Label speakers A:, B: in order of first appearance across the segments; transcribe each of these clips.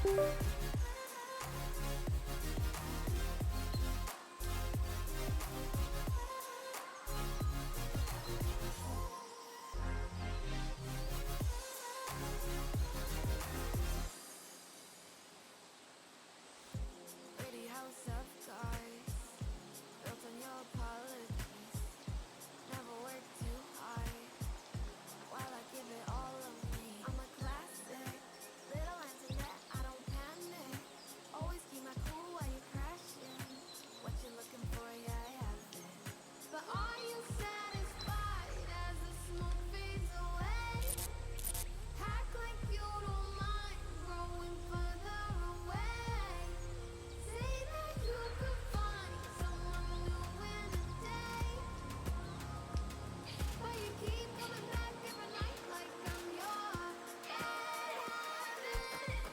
A: Pretty house of cards, built on your apologies. Never work too hard, while I give it all of me. I'm a classic, little Antoinette, I don't panic. Always keep my cool while you're crashing. What you're looking for, yeah, I have it. But are you satisfied as the smoke fades away? Act like you don't mind growing further away. Say that you could find someone new in a day, but you keep coming back every night like I'm your bad habit.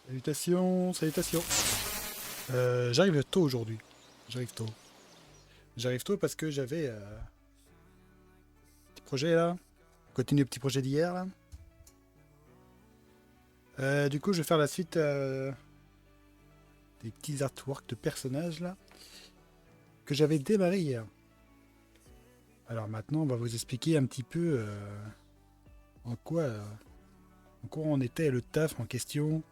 B: Salutations, salutations. J'arrive tôt aujourd'hui. J'arrive tôt. J'arrive tôt parce que j'avais petit projet là. Continue le petit projet d'hier là. Du coup, je vais faire la suite des petits artworks de personnages là que j'avais démarré hier. Alors maintenant, on va vous expliquer un petit peu en quoi on était le taf en question.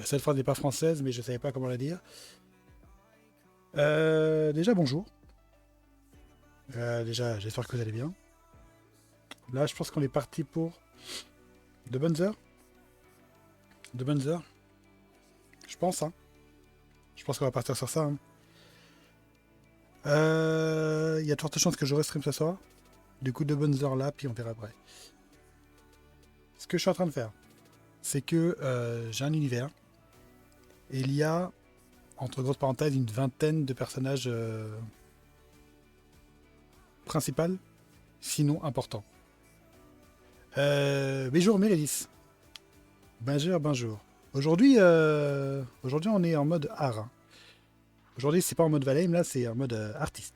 B: Cette phrase n'est pas française, mais je savais pas comment la dire. Déjà, bonjour. Déjà, j'espère que vous allez bien. Là, je pense qu'on est parti pour de bonnes heures. De bonnes heures. Je pense, hein. Je pense qu'on va partir sur ça. Hein. Il y a de fortes chances que je restream ce soir. Du coup, de bonnes heures là, puis on verra après. Ce que je suis en train de faire, c'est que j'ai un univers. Et il y a, entre grosses parenthèses, une vingtaine de personnages principaux, sinon importants. Bonjour Mérélis. Bonjour. Aujourd'hui, on est en mode art. Hein. Aujourd'hui, c'est pas en mode Valheim, là, c'est en mode artiste.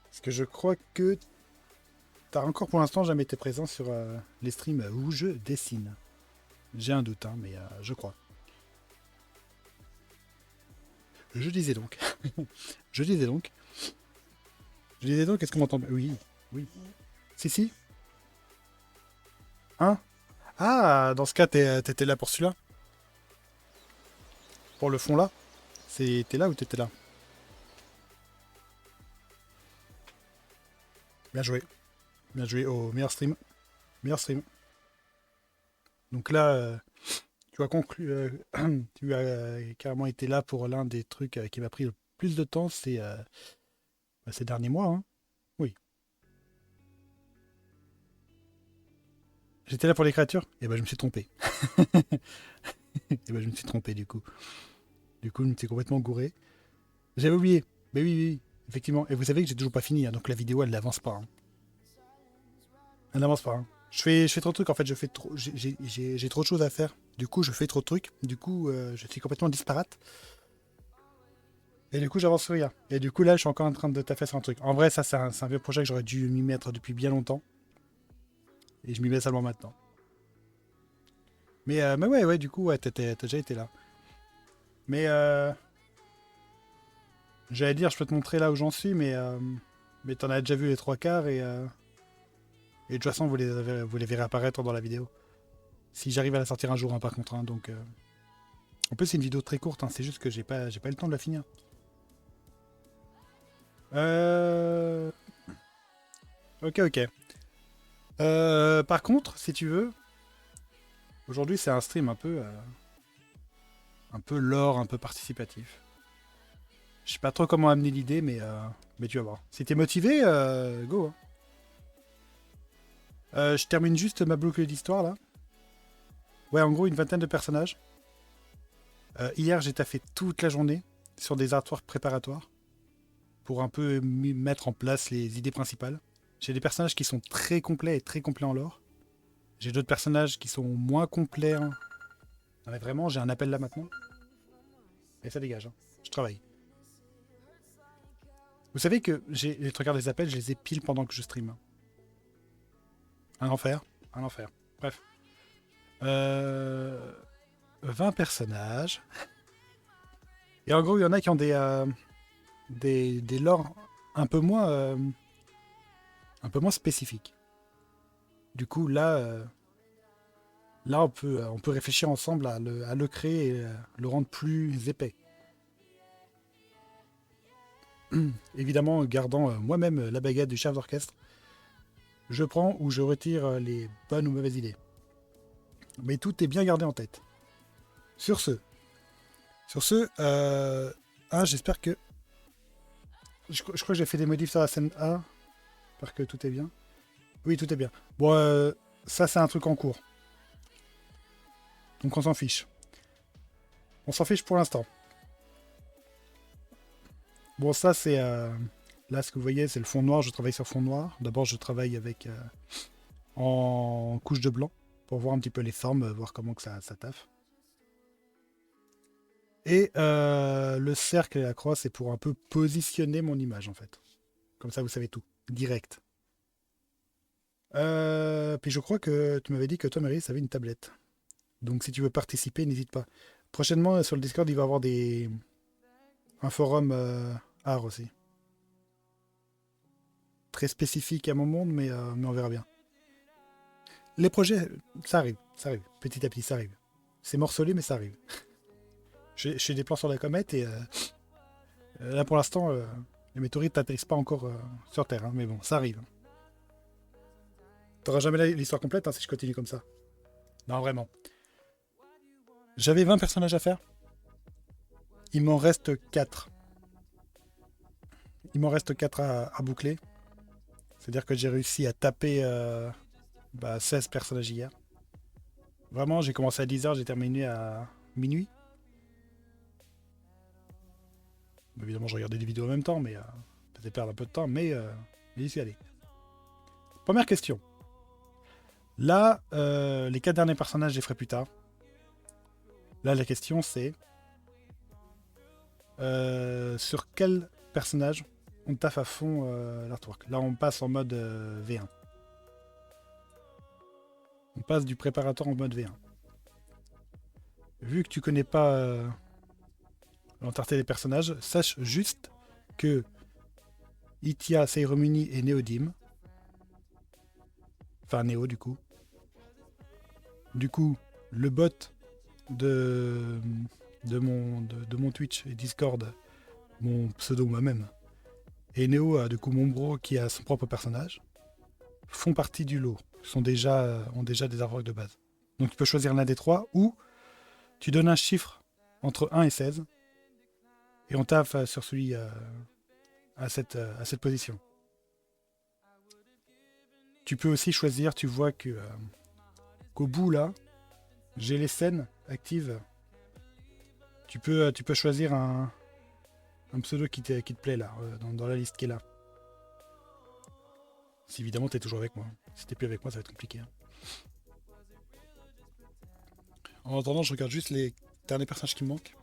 B: Parce que je crois que t'as encore pour l'instant jamais été présent sur les streams où je dessine. J'ai un doute, hein, mais je crois. Je disais donc. Je disais donc. Je disais donc, est-ce qu'on m'entend bien? Oui, oui. Si, si. Hein? Ah, dans ce cas, t'étais là pour celui-là? Pour le fond là? T'es là ou t'étais là? Bien joué. Bien joué au meilleur stream. Meilleur stream. Donc là, tu as conclu, tu as carrément été là pour l'un des trucs qui m'a pris le plus de temps, c'est ces derniers mois, hein. Oui. J'étais là pour les créatures? Et ben je me suis trompé. Et ben je me suis trompé du coup. Du coup, je me suis complètement gouré. J'avais oublié. Mais oui, oui, oui, effectivement. Et vous savez que j'ai toujours pas fini, hein, donc la vidéo elle n'avance pas, hein. Elle n'avance pas, hein. Je fais trop de trucs en fait, je fais trop, j'ai trop de choses à faire. Du coup, je fais trop de trucs. Du coup, je suis complètement disparate. Et du coup, j'avance sur rien. Et du coup, là, je suis encore en train de taffer sur un truc. En vrai, ça, c'est un vieux projet que j'aurais dû m'y mettre depuis bien longtemps. Et je m'y mets seulement maintenant. Mais ouais, ouais, du coup, ouais, t'as déjà été là. Mais j'allais dire, je peux te montrer là où j'en suis, mais t'en as déjà vu les trois quarts et de toute façon, vous les verrez apparaître dans la vidéo. Si j'arrive à la sortir un jour, hein, par contre. Hein, donc, en plus, c'est une vidéo très courte, hein, c'est juste que j'ai pas eu le temps de la finir. Euh... Ok, ok. Par contre, si tu veux, aujourd'hui c'est un stream un peu lore, un peu participatif. Je sais pas trop comment amener l'idée, mais tu vas voir. Si t'es motivé, go, hein. Je termine juste ma boucle d'histoire là. Ouais, en gros, une vingtaine de personnages. Hier, j'ai taffé toute la journée sur des artworks préparatoires pour un peu mettre en place les idées principales. J'ai des personnages qui sont très complets et très complets en lore. J'ai d'autres personnages qui sont moins complets, hein. Non mais vraiment, j'ai un appel là maintenant. Et ça dégage, hein. Je travaille. Vous savez que les trois quarts des appels, je les ai pile pendant que je stream. Un enfer. Un enfer. Bref. Euh, 20 personnages. Et en gros, il y en a qui ont des lores un peu moins spécifiques. Du coup, là on peut réfléchir ensemble à le créer et le rendre plus épais. Évidemment, gardant moi-même la baguette du chef d'orchestre, je prends ou je retire les bonnes ou mauvaises idées. Mais tout est bien gardé en tête. Sur ce, j'espère que... Je crois que j'ai fait des modifs sur la scène A. J'espère que tout est bien. Oui, tout est bien. Bon, ça c'est un truc en cours. Donc on s'en fiche. On s'en fiche pour l'instant. Bon, ça c'est... là, ce que vous voyez, c'est le fond noir. Je travaille sur fond noir. D'abord, je travaille avec... en couche de blanc. Pour voir un petit peu les formes, voir comment que ça taffe. Et le cercle et la croix, c'est pour un peu positionner mon image, en fait. Comme ça, vous savez tout. Direct. Puis je crois que tu m'avais dit que toi, Marie, ça avait une tablette. Donc si tu veux participer, n'hésite pas. Prochainement, sur le Discord, il va y avoir un forum art aussi. Très spécifique à mon monde, mais on verra bien. Les projets, ça arrive, ça arrive. Petit à petit, ça arrive. C'est morcelé, mais ça arrive. Je fais des plans sur la comète et là, pour l'instant, les météorites n'atterrissent pas encore sur Terre, hein, mais bon, ça arrive. T'auras jamais l'histoire complète, hein, si je continue comme ça. Non, vraiment. J'avais 20 personnages à faire. Il m'en reste 4. Il m'en reste 4 à boucler. C'est-à-dire que j'ai réussi à taper 16 personnages hier. Vraiment, j'ai commencé à 10h, j'ai terminé à minuit. Évidemment, je regardais des vidéos en même temps, mais peut-être perdre un peu de temps, mais j'y suis allé. Première question. Là, les 4 derniers personnages, je les ferai plus tard. Là, la question, c'est... sur quel personnage on taffe à fond l'artwork. Là, on passe en mode V1. On passe du préparatoire en mode V1. Vu que tu connais pas l'entièreté des personnages, sache juste que Itia, Seiromuni et Neodim, enfin Neo du coup, le bot de mon Twitch et Discord, mon pseudo moi-même, et Neo, du coup mon bro qui a son propre personnage, font partie du lot, ont déjà des artworks de base. Donc tu peux choisir l'un des trois, ou tu donnes un chiffre entre 1 et 16, et on taffe sur celui à cette position. Tu peux aussi choisir, tu vois qu'au bout là, j'ai les scènes actives. Tu peux choisir un pseudo qui te plaît là, dans la liste qui est là. Si évidemment t'es toujours avec moi. Si t'es plus avec moi, ça va être compliqué. Hein. En attendant, je regarde juste les derniers personnages qui me manquent.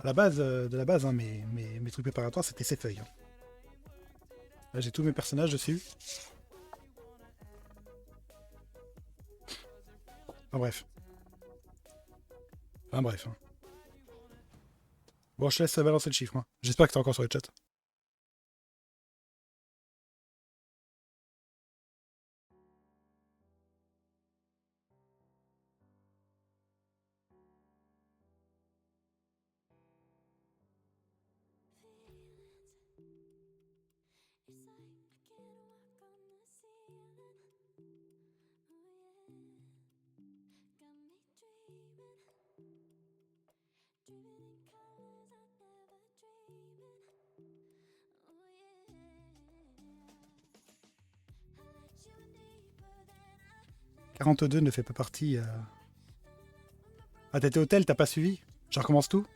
B: À la base, de la base, hein, mes trucs préparatoires, c'était ces feuilles. Hein. Là, j'ai tous mes personnages dessus. Enfin bref. Hein. Bon, je te laisse balancer le chiffre. Hein. J'espère que t'es encore sur le chat. « 42 ne fait pas partie... Ah, t'étais hôtel, t'as pas suivi? Je recommence tout?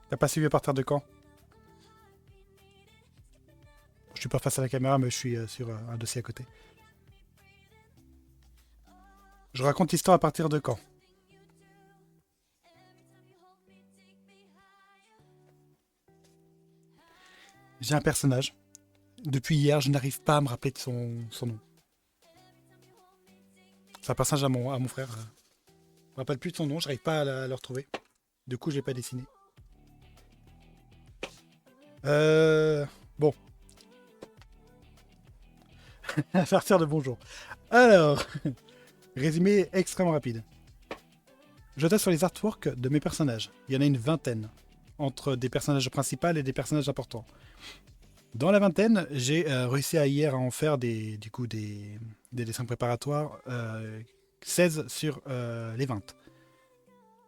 B: T'as pas suivi à partir de quand? Je suis pas face à la caméra, mais je suis sur un dossier à côté. Je raconte l'histoire à partir de quand? J'ai un personnage. Depuis hier, je n'arrive pas à me rappeler de son nom. C'est un personnage à mon frère. Je me rappelle plus de son nom, j'arrive pas à le retrouver. Du coup, je l'ai pas dessiné. Bon. À partir de bonjour. Alors, résumé extrêmement rapide. Je teste sur les artworks de mes personnages. Il y en a une vingtaine. Entre des personnages principaux et des personnages importants. Dans la vingtaine, j'ai réussi hier à en faire des dessins préparatoires 16 sur les 20.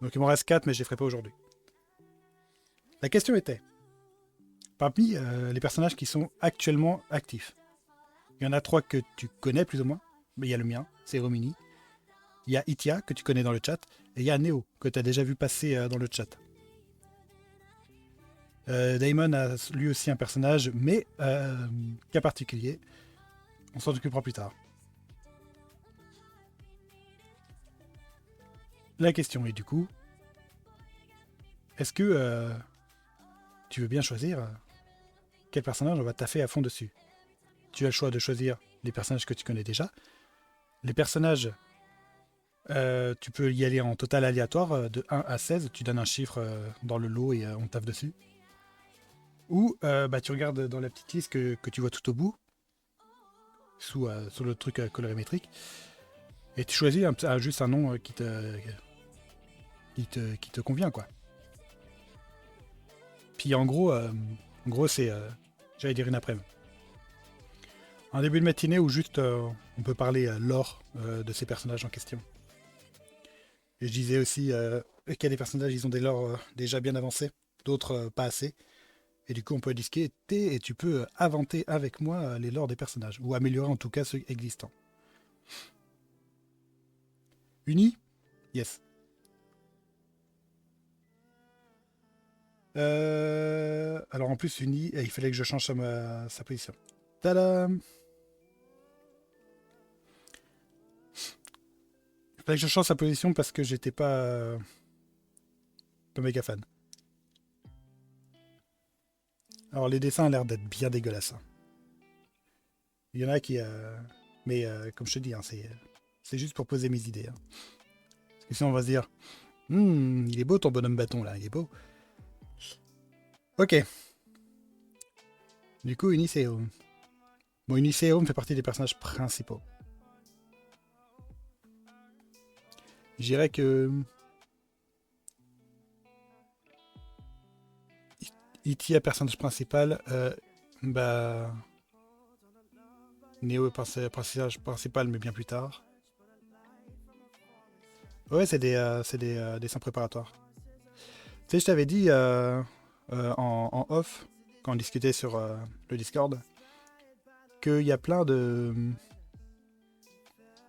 B: Donc il m'en reste 4, mais je les ferai pas aujourd'hui. La question était, parmi les personnages qui sont actuellement actifs, il y en a 3 que tu connais plus ou moins. Mais il y a le mien, c'est Romini. Il y a Itia, que tu connais dans le chat. Et il y a Neo, que tu as déjà vu passer dans le chat. Daemon a lui aussi un personnage, mais cas particulier. On s'en occupera plus tard. La question est du coup, est-ce que tu veux bien choisir quel personnage on va taffer à fond dessus? Tu as le choix de choisir les personnages que tu connais déjà. Les personnages, tu peux y aller en total aléatoire, de 1 à 16. Tu donnes un chiffre dans le lot et on taffe dessus. Ou tu regardes dans la petite liste que tu vois tout au bout, sous le truc colorimétrique, et tu choisis juste un nom qui te convient, quoi. Puis en gros c'est, j'allais dire une après-midi. Un début de matinée où juste on peut parler lore de ces personnages en question. Et je disais aussi qu'il y a des personnages, ils ont des lores déjà bien avancés, d'autres pas assez. Et du coup, on peut disquer et tu peux inventer avec moi les lores des personnages, ou améliorer en tout cas ceux existants. Uni? Yes. Alors en plus, Uni, il fallait que je change sa position. Tadam! Fallait que je change sa position parce que j'étais pas méga fan. Alors les dessins ont l'air d'être bien dégueulasses, hein. Il y en a qui... Mais comme je te dis, hein, c'est juste pour poser mes idées, hein. Parce que sinon on va se dire, il est beau ton bonhomme bâton là, il est beau. Ok. Du coup, Uniseum. Bon, Uniseum fait partie des personnages principaux. Je dirais que E.T. est personnage principal. Bah, Neo est personnage principal, mais bien plus tard. Ouais, c'est des dessins préparatoires. Tu sais, je t'avais dit en off, quand on discutait sur le Discord, qu'il y a plein de...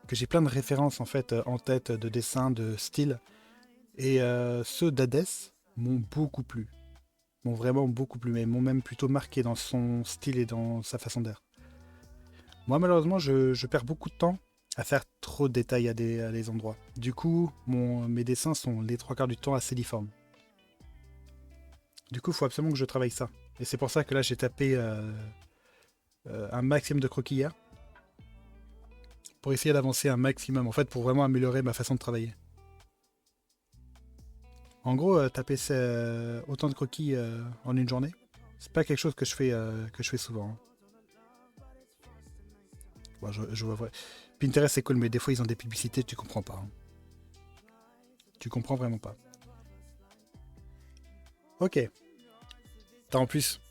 B: que j'ai plein de références en fait en tête de dessins, de style. Et ceux d'Hades m'ont beaucoup plu. M'ont vraiment beaucoup plu, mais m'ont même plutôt marqué dans son style et dans sa façon d'être. Moi, malheureusement, je perds beaucoup de temps à faire trop de détails à des endroits. Du coup, mes dessins sont les trois quarts du temps assez difformes. Du coup, il faut absolument que je travaille ça. Et c'est pour ça que là, j'ai tapé un maximum de croquis hier. Pour essayer d'avancer un maximum, en fait, pour vraiment améliorer ma façon de travailler. En gros, taper autant de croquis en une journée, c'est pas quelque chose que je fais souvent, hein. Bon, je vois vrai. Pinterest c'est cool, mais des fois ils ont des publicités, tu comprends pas, hein. Tu comprends vraiment pas. Ok. En plus,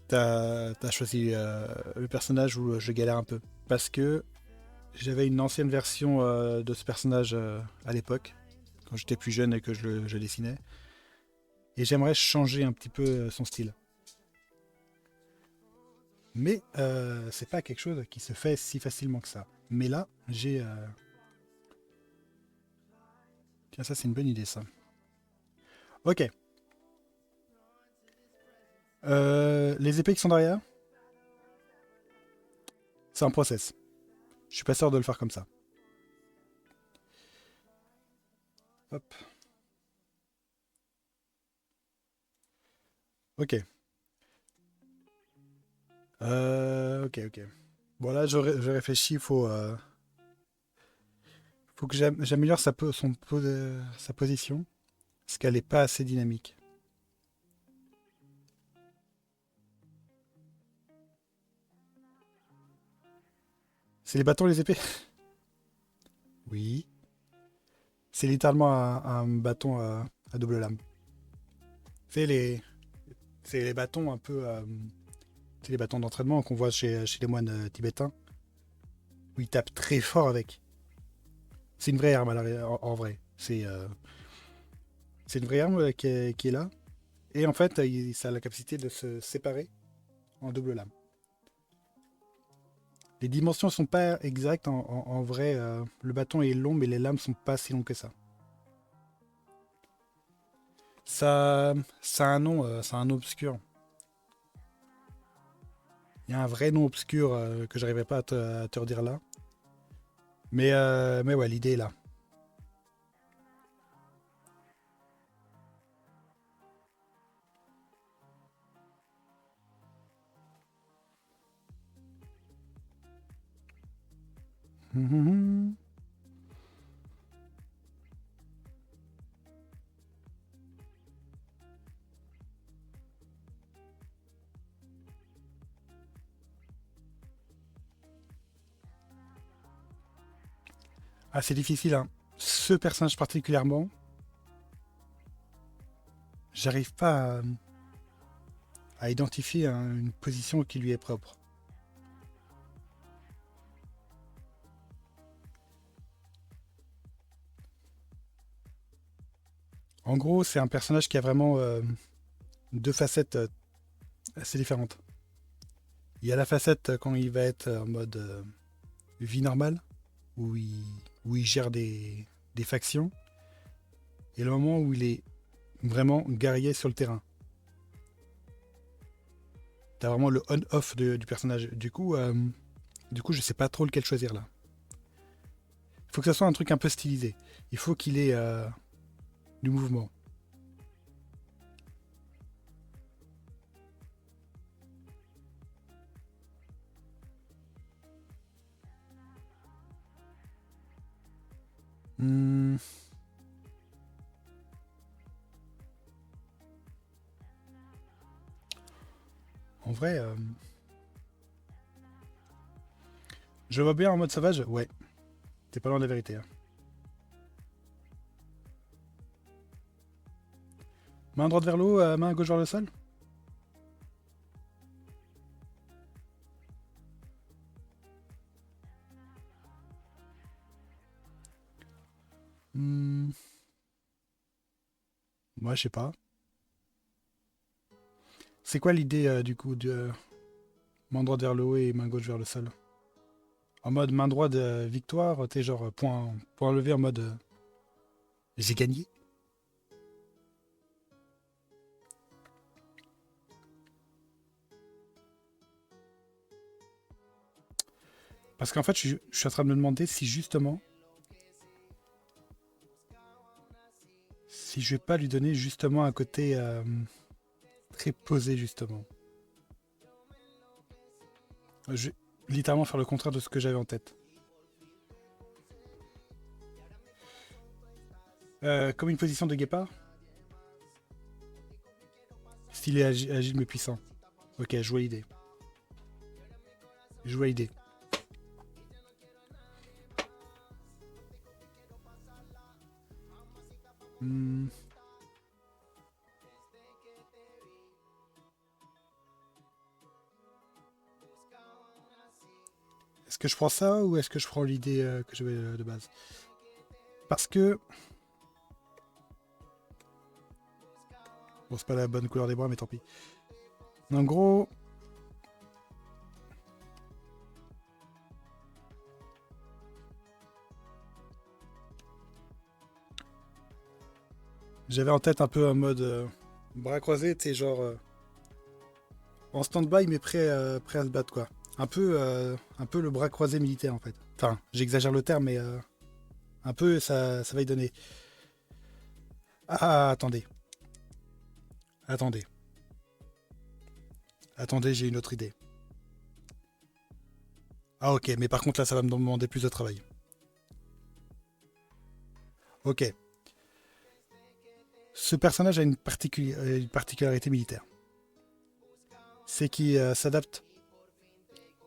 B: t'as choisi le personnage où je galère un peu. Parce que j'avais une ancienne version de ce personnage à l'époque, quand j'étais plus jeune et que je dessinais. Et j'aimerais changer un petit peu son style. Mais c'est pas quelque chose qui se fait si facilement que ça. Mais là, j'ai... Tiens, ça c'est une bonne idée ça. Ok. Les épées qui sont derrière, c'est un process. Je suis pas sûr de le faire comme ça. Hop. Ok. Ok. Bon là, je réfléchis. Faut que j'améliore sa position. Parce qu'elle est pas assez dynamique. C'est les bâtons, les épées? Oui. C'est littéralement un bâton à double lame. C'est les, c'est les bâtons un peu... c'est les bâtons d'entraînement qu'on voit chez les moines tibétains. Où ils tapent très fort avec. C'est une vraie arme en vrai. C'est une vraie arme qui est là. Et en fait, ça a la capacité de se séparer en double lame. Les dimensions sont pas exactes. En vrai, le bâton est long, mais les lames sont pas si longues que ça. Ça a un nom, ça a un nom obscur. Il y a un vrai nom obscur que j'arriverai pas à te redire là. Mais ouais, l'idée est là. Ah, c'est difficile, hein. Ce personnage particulièrement, j'arrive pas à identifier une position qui lui est propre. En gros, c'est un personnage qui a vraiment deux facettes assez différentes. Il y a la facette quand il va être en mode vie normale, où où il gère des factions, et le moment où il est vraiment guerrier sur le terrain. T'as vraiment le on-off du personnage. Du coup, je sais pas trop lequel choisir là. faut que ça soit un truc un peu stylisé. Il faut qu'il ait du mouvement. Hmm. En vrai, je vois bien en mode sauvage. Ouais, t'es pas loin de la vérité. Hein. Main droite vers le haut, main gauche vers le sol. Hmm. Moi, je sais pas. C'est quoi l'idée du coup de main droite vers le haut et main gauche vers le sol? En mode main droite victoire, t'es genre point levé en mode j'ai gagné. Parce qu'en fait, je suis en train de me demander si justement, si je vais pas lui donner justement un côté très posé justement. Je vais littéralement faire le contraire de ce que j'avais en tête. Comme une position de guépard, style agile mais puissant. Ok, je vois l'idée. Je vois l'idée. Hmm. Est-ce que je prends ça ou est-ce que je prends l'idée que j'avais de base? Parce que... Bon, c'est pas la bonne couleur des bras, mais tant pis. En gros... J'avais en tête un peu un mode bras croisés, tu sais, genre en stand-by, mais prêt à se battre, quoi. Un peu le bras croisé militaire, en fait. Enfin, j'exagère le terme, mais un peu, ça va y donner. Ah, attendez. Attendez. Attendez, j'ai une autre idée. Ah, ok, mais par contre, là, ça va me demander plus de travail. Ok. Ce personnage a une particularité militaire. C'est qu'il s'adapte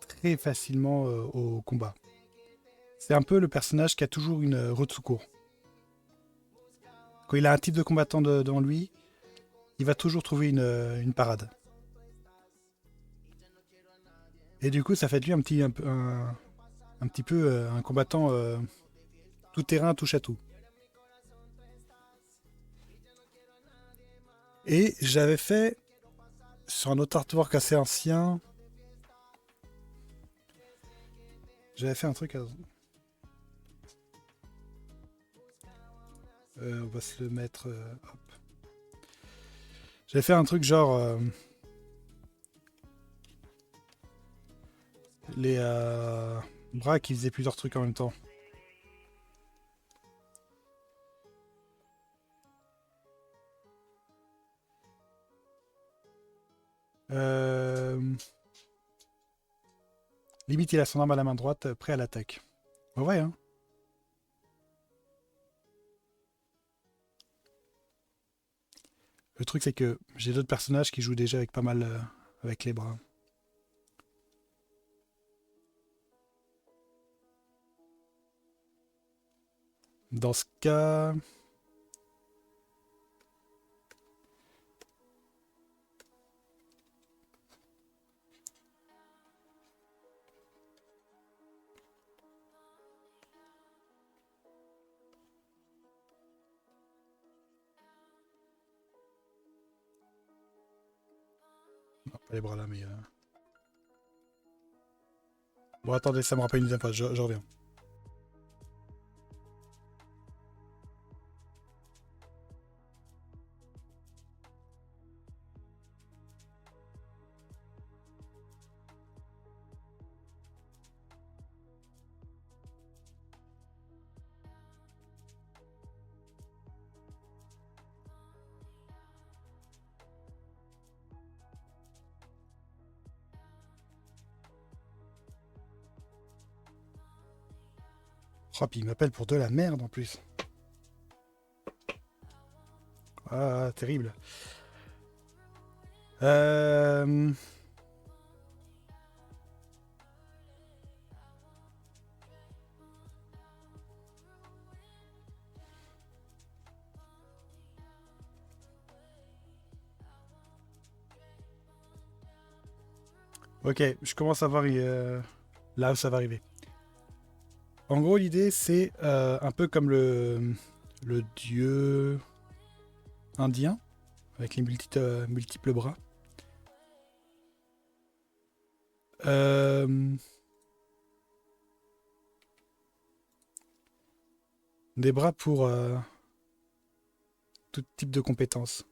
B: très facilement au combat. C'est un peu le personnage qui a toujours une roue de secours. Quand il a un type de combattant devant lui, il va toujours trouver une parade. Et du coup, ça fait de lui un petit peu un combattant tout terrain, touche à tout. Et j'avais fait sur un autre artwork assez ancien, j'avais fait un truc. On va se le mettre. Hop. J'avais fait un truc genre les bras qui faisaient plusieurs trucs en même temps. Euh, Limite, il a son arme à la main droite, prêt à l'attaque. En vrai, hein. Le truc, c'est que j'ai d'autres personnages qui jouent déjà avec pas mal avec les bras. Dans ce cas, non, pas les bras là, mais. Bon, attendez, ça me rappelle une deuxième fois, je reviens. Oh, puis il m'appelle pour de la merde en plus. Ah, terrible. Euh... Ok, je commence à voir là où ça va arriver. En gros, l'idée, c'est un peu comme le dieu indien, avec les multiples bras. Euh, des bras pour tout type de compétences.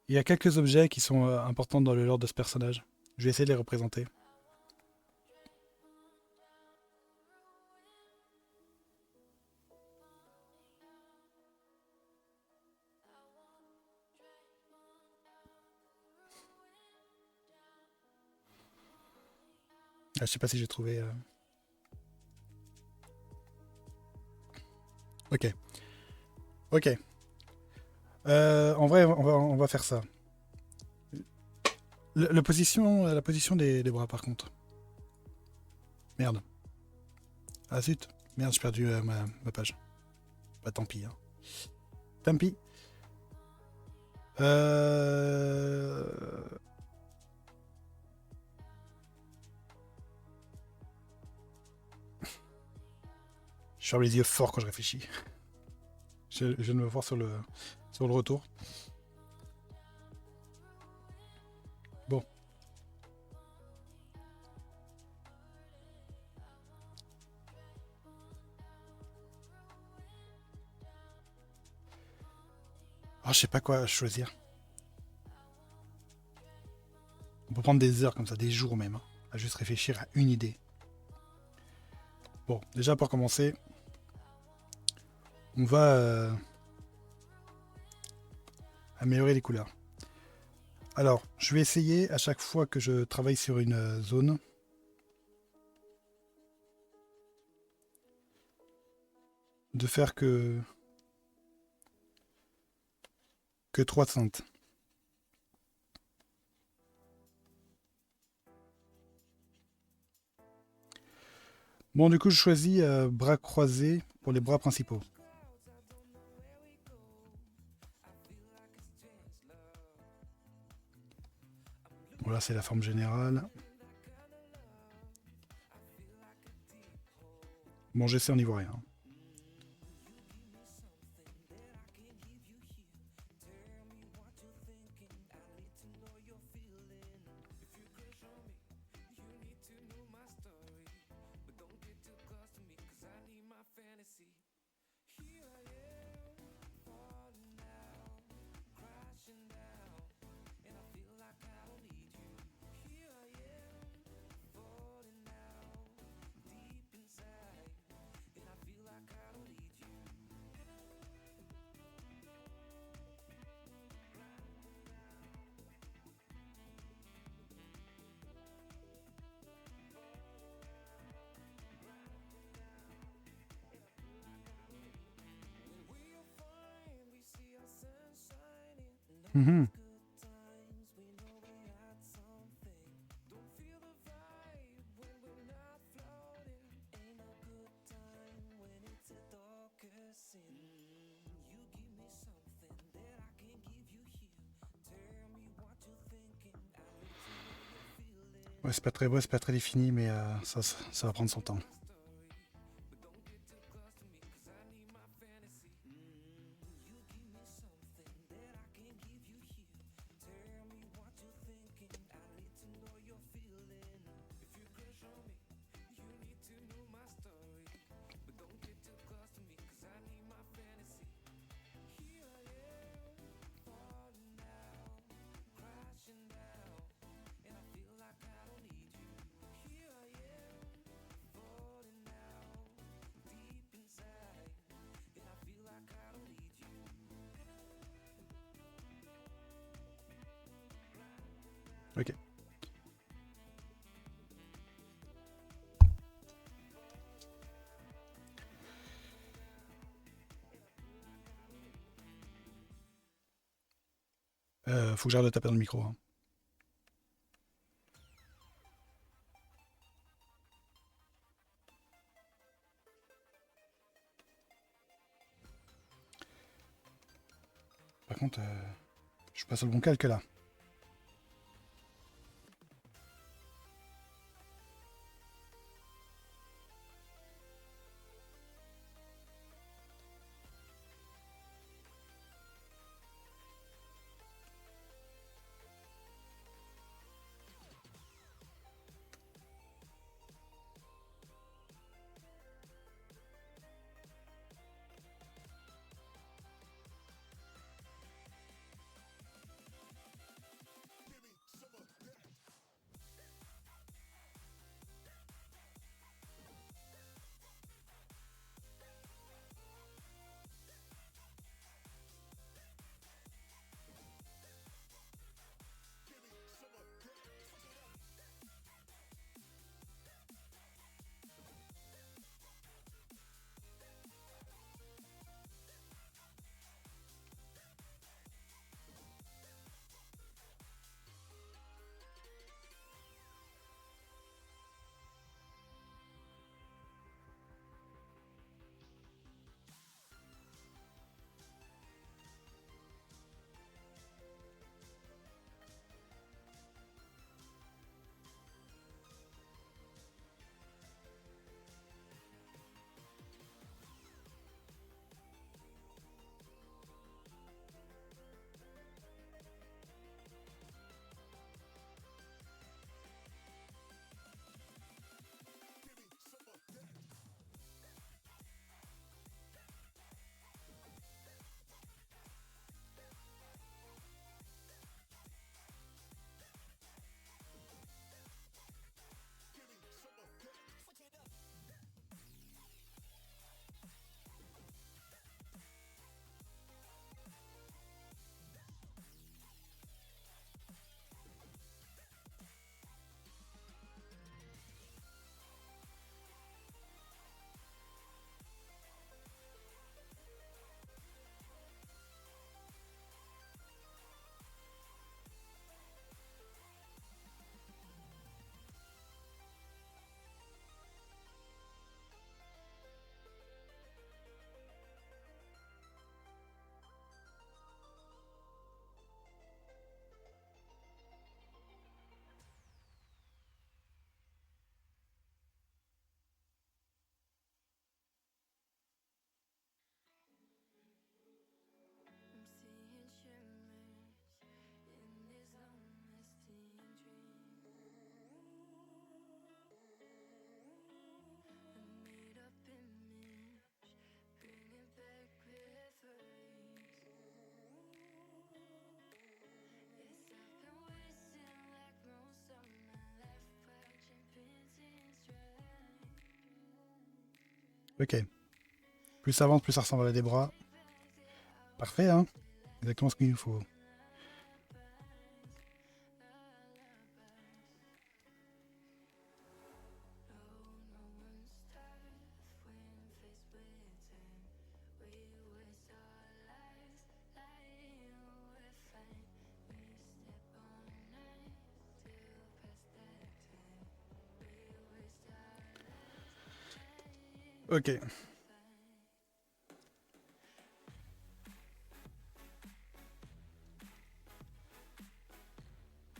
B: Il y a quelques objets qui sont importants dans le lore de ce personnage. Je vais essayer de les représenter. Ah, je sais pas si j'ai trouvé. Ok. Ok. En vrai, on va faire ça. La position des bras, par contre. Merde. Ah zut. Merde, j'ai perdu ma page. Bah tant pis. Hein. Tant pis. Euh... Je ferme les yeux fort quand je réfléchis. Je viens de me voir sur le retour. Bon. Ah, je sais pas quoi choisir. On peut prendre des heures comme ça, des jours même, hein, à juste réfléchir à une idée. Bon, déjà pour commencer, on va améliorer les couleurs. Alors, je vais essayer à chaque fois que je travaille sur une zone de faire que 3 teintes. Bon, du coup, je choisis bras croisés pour les bras principaux. Voilà, c'est la forme générale. Bon, j'essaie en ivoirien. Mhm. Ouais, c'est pas très beau, c'est pas très défini, mais ça va prendre son temps. Ok. Faut que j'arrête de taper dans le micro, hein. Par contre, je suis pas sur le bon calque là.
A: I'm seeing shimmers in this honesty and dream. A made up image, bring it back with Yes, I've been wasting like most of my life, watching pins in stride.
B: Ok. Plus ça avance, plus ça ressemble à des bras. Parfait, hein. Exactement ce qu'il nous faut. Ok.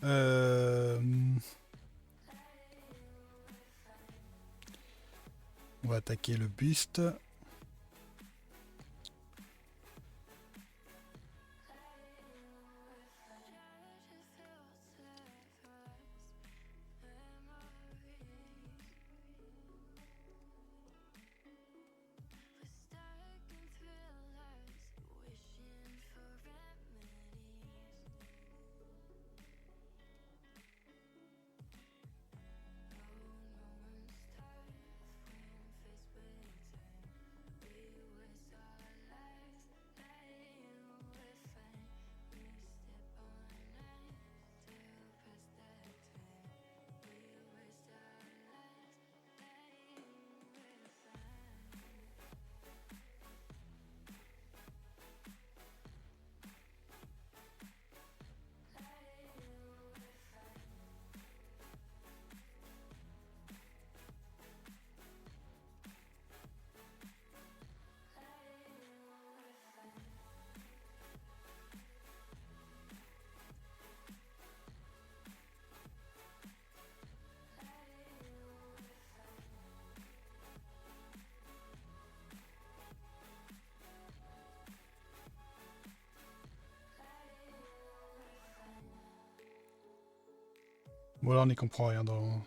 B: On va attaquer le buste. Bon là on n'y comprend rien dans... On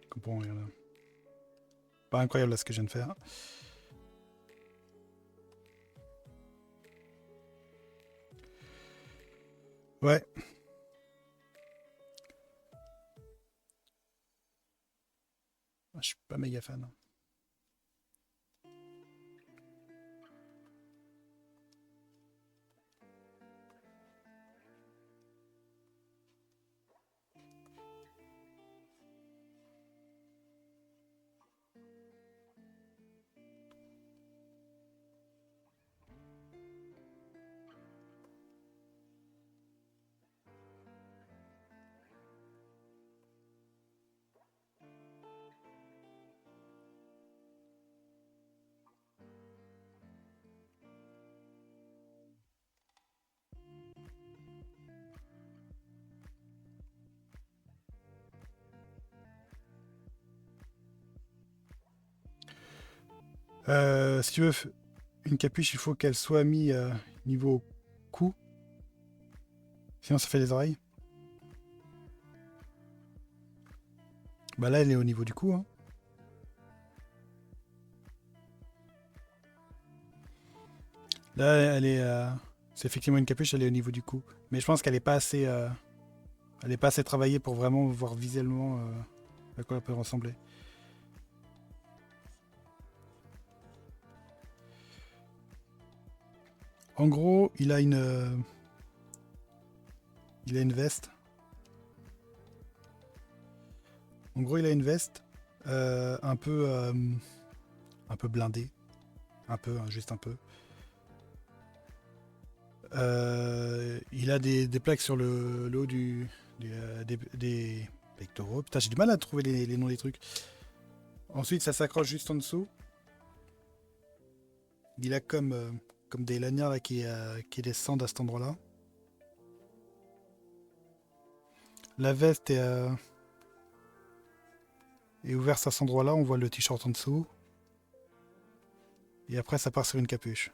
B: comprend rien là. Pas incroyable là ce que je viens de faire. Ouais. Je suis pas méga fan. Si tu veux une capuche, il faut qu'elle soit mise niveau cou. Sinon ça fait des oreilles. Bah là elle est au niveau du cou. Hein. Là elle est... c'est effectivement une capuche, elle est au niveau du cou. Mais je pense qu'elle n'est pas assez... elle n'est pas assez travaillée pour vraiment voir visuellement à quoi elle peut ressembler. En gros, il a une veste. En gros, il a une veste un peu blindée. Un peu, hein, juste un peu. Il a des plaques sur le haut des pectoraux. Putain, j'ai du mal à trouver les noms des trucs. Ensuite, ça s'accroche juste en dessous. Il a comme des lanières là, qui descendent à cet endroit-là. La veste est ouverte à cet endroit-là. On voit le t-shirt en dessous. Et après, ça part sur une capuche.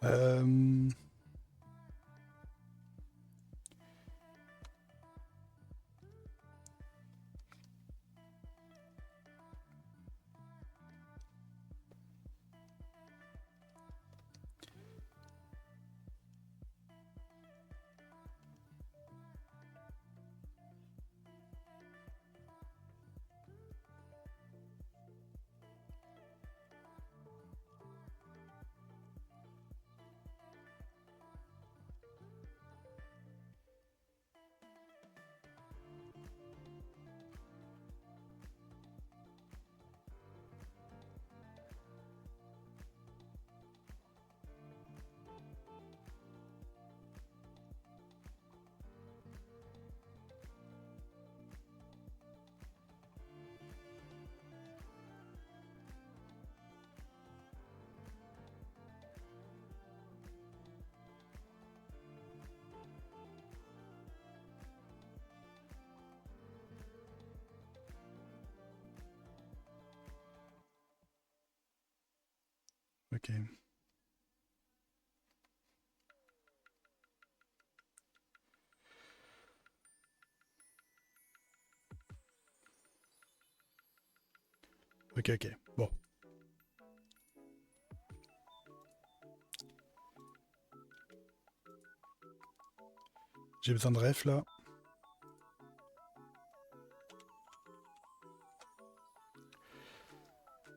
B: Euh... Ok. Ok, ok. Bon. J'ai besoin de ref là.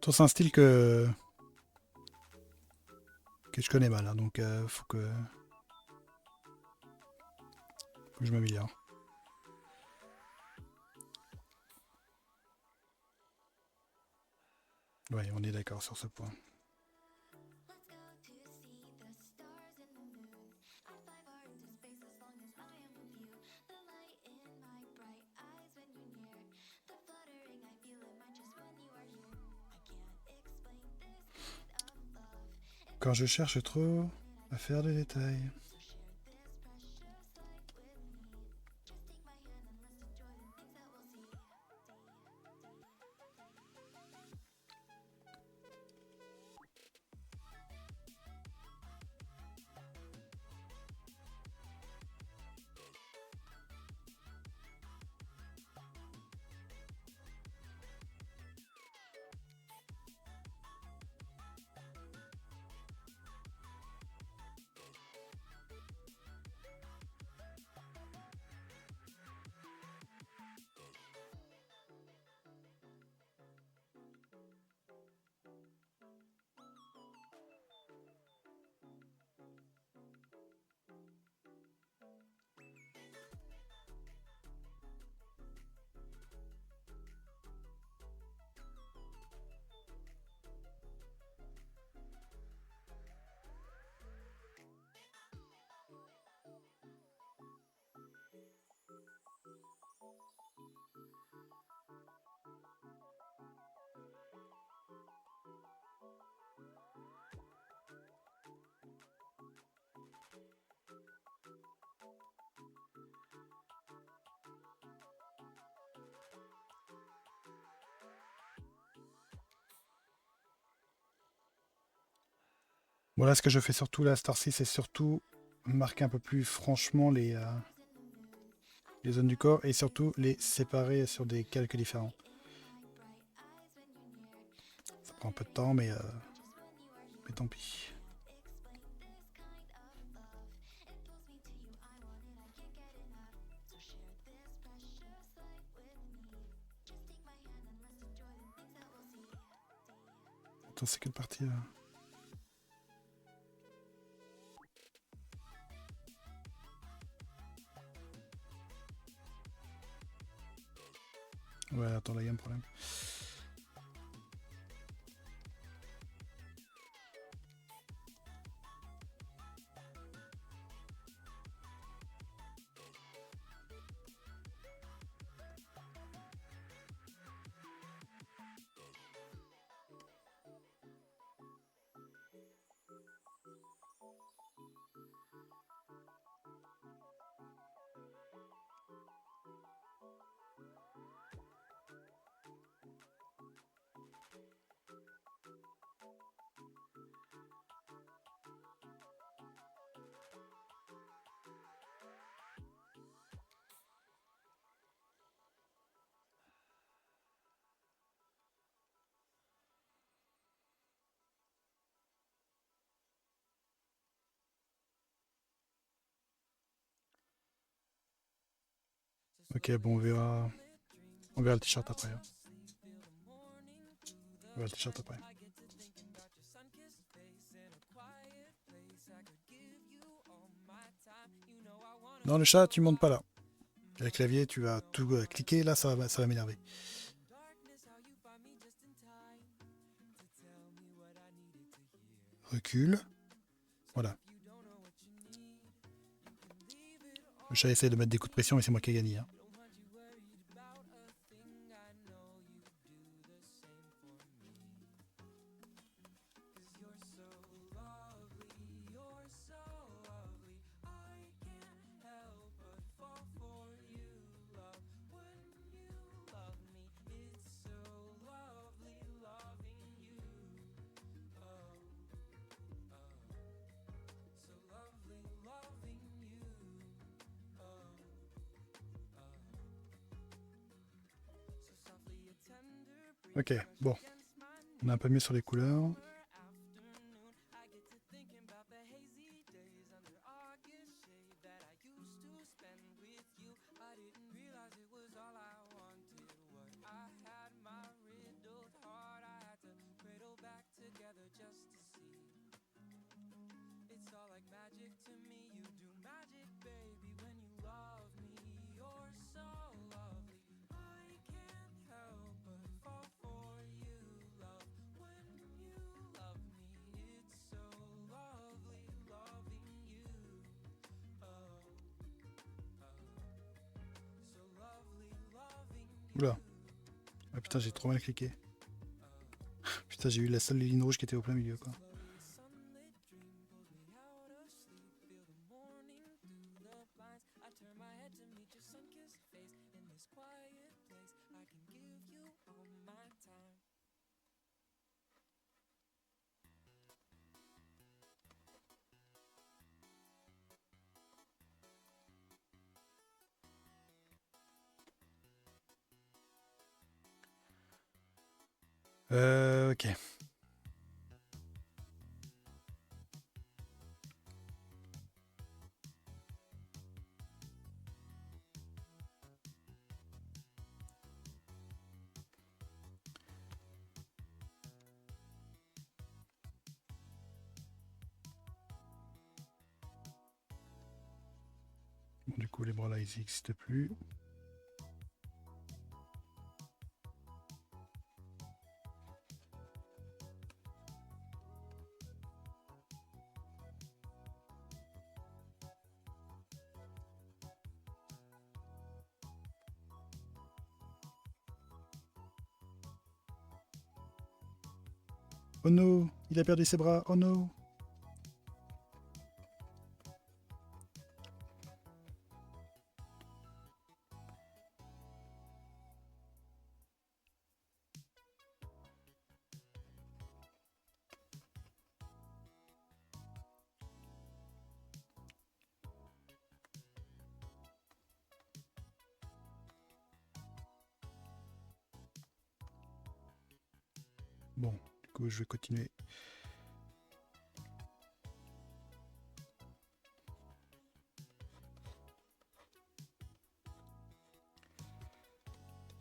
B: C'est un style que je connais mal, hein, donc faut que je m'améliore. Ouais, on est d'accord sur ce point. Quand je cherche trop à faire des détails. Voilà ce que je fais surtout là, Star 6, c'est surtout marquer un peu plus franchement les zones du corps et surtout les séparer sur des calques différents. Ça prend un peu de temps, mais tant pis. Attends, c'est quelle partie là? Ouais, attends, là, il y a un problème. Ok, bon, on verra le t-shirt après, hein. On verra le t-shirt après. Dans le chat, tu montes pas là. Avec le clavier, tu vas tout cliquer, là, ça va m'énerver. Recule. Voilà. Le chat essaie de mettre des coups de pression, mais c'est moi qui ai gagné, hein. Ok, bon. On est un peu mieux sur les couleurs. Oula. Ah putain, j'ai trop mal cliqué. Putain, j'ai eu la seule ligne rouge qui était au plein milieu, quoi. Ok. Bon, du coup, les bras là, ils n'existent plus. Oh no, il a perdu ses bras. Oh no. Bon, du coup, je vais continuer.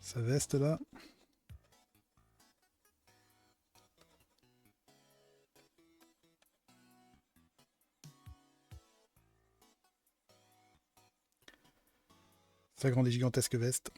B: Sa veste là. Sa grande et gigantesque veste.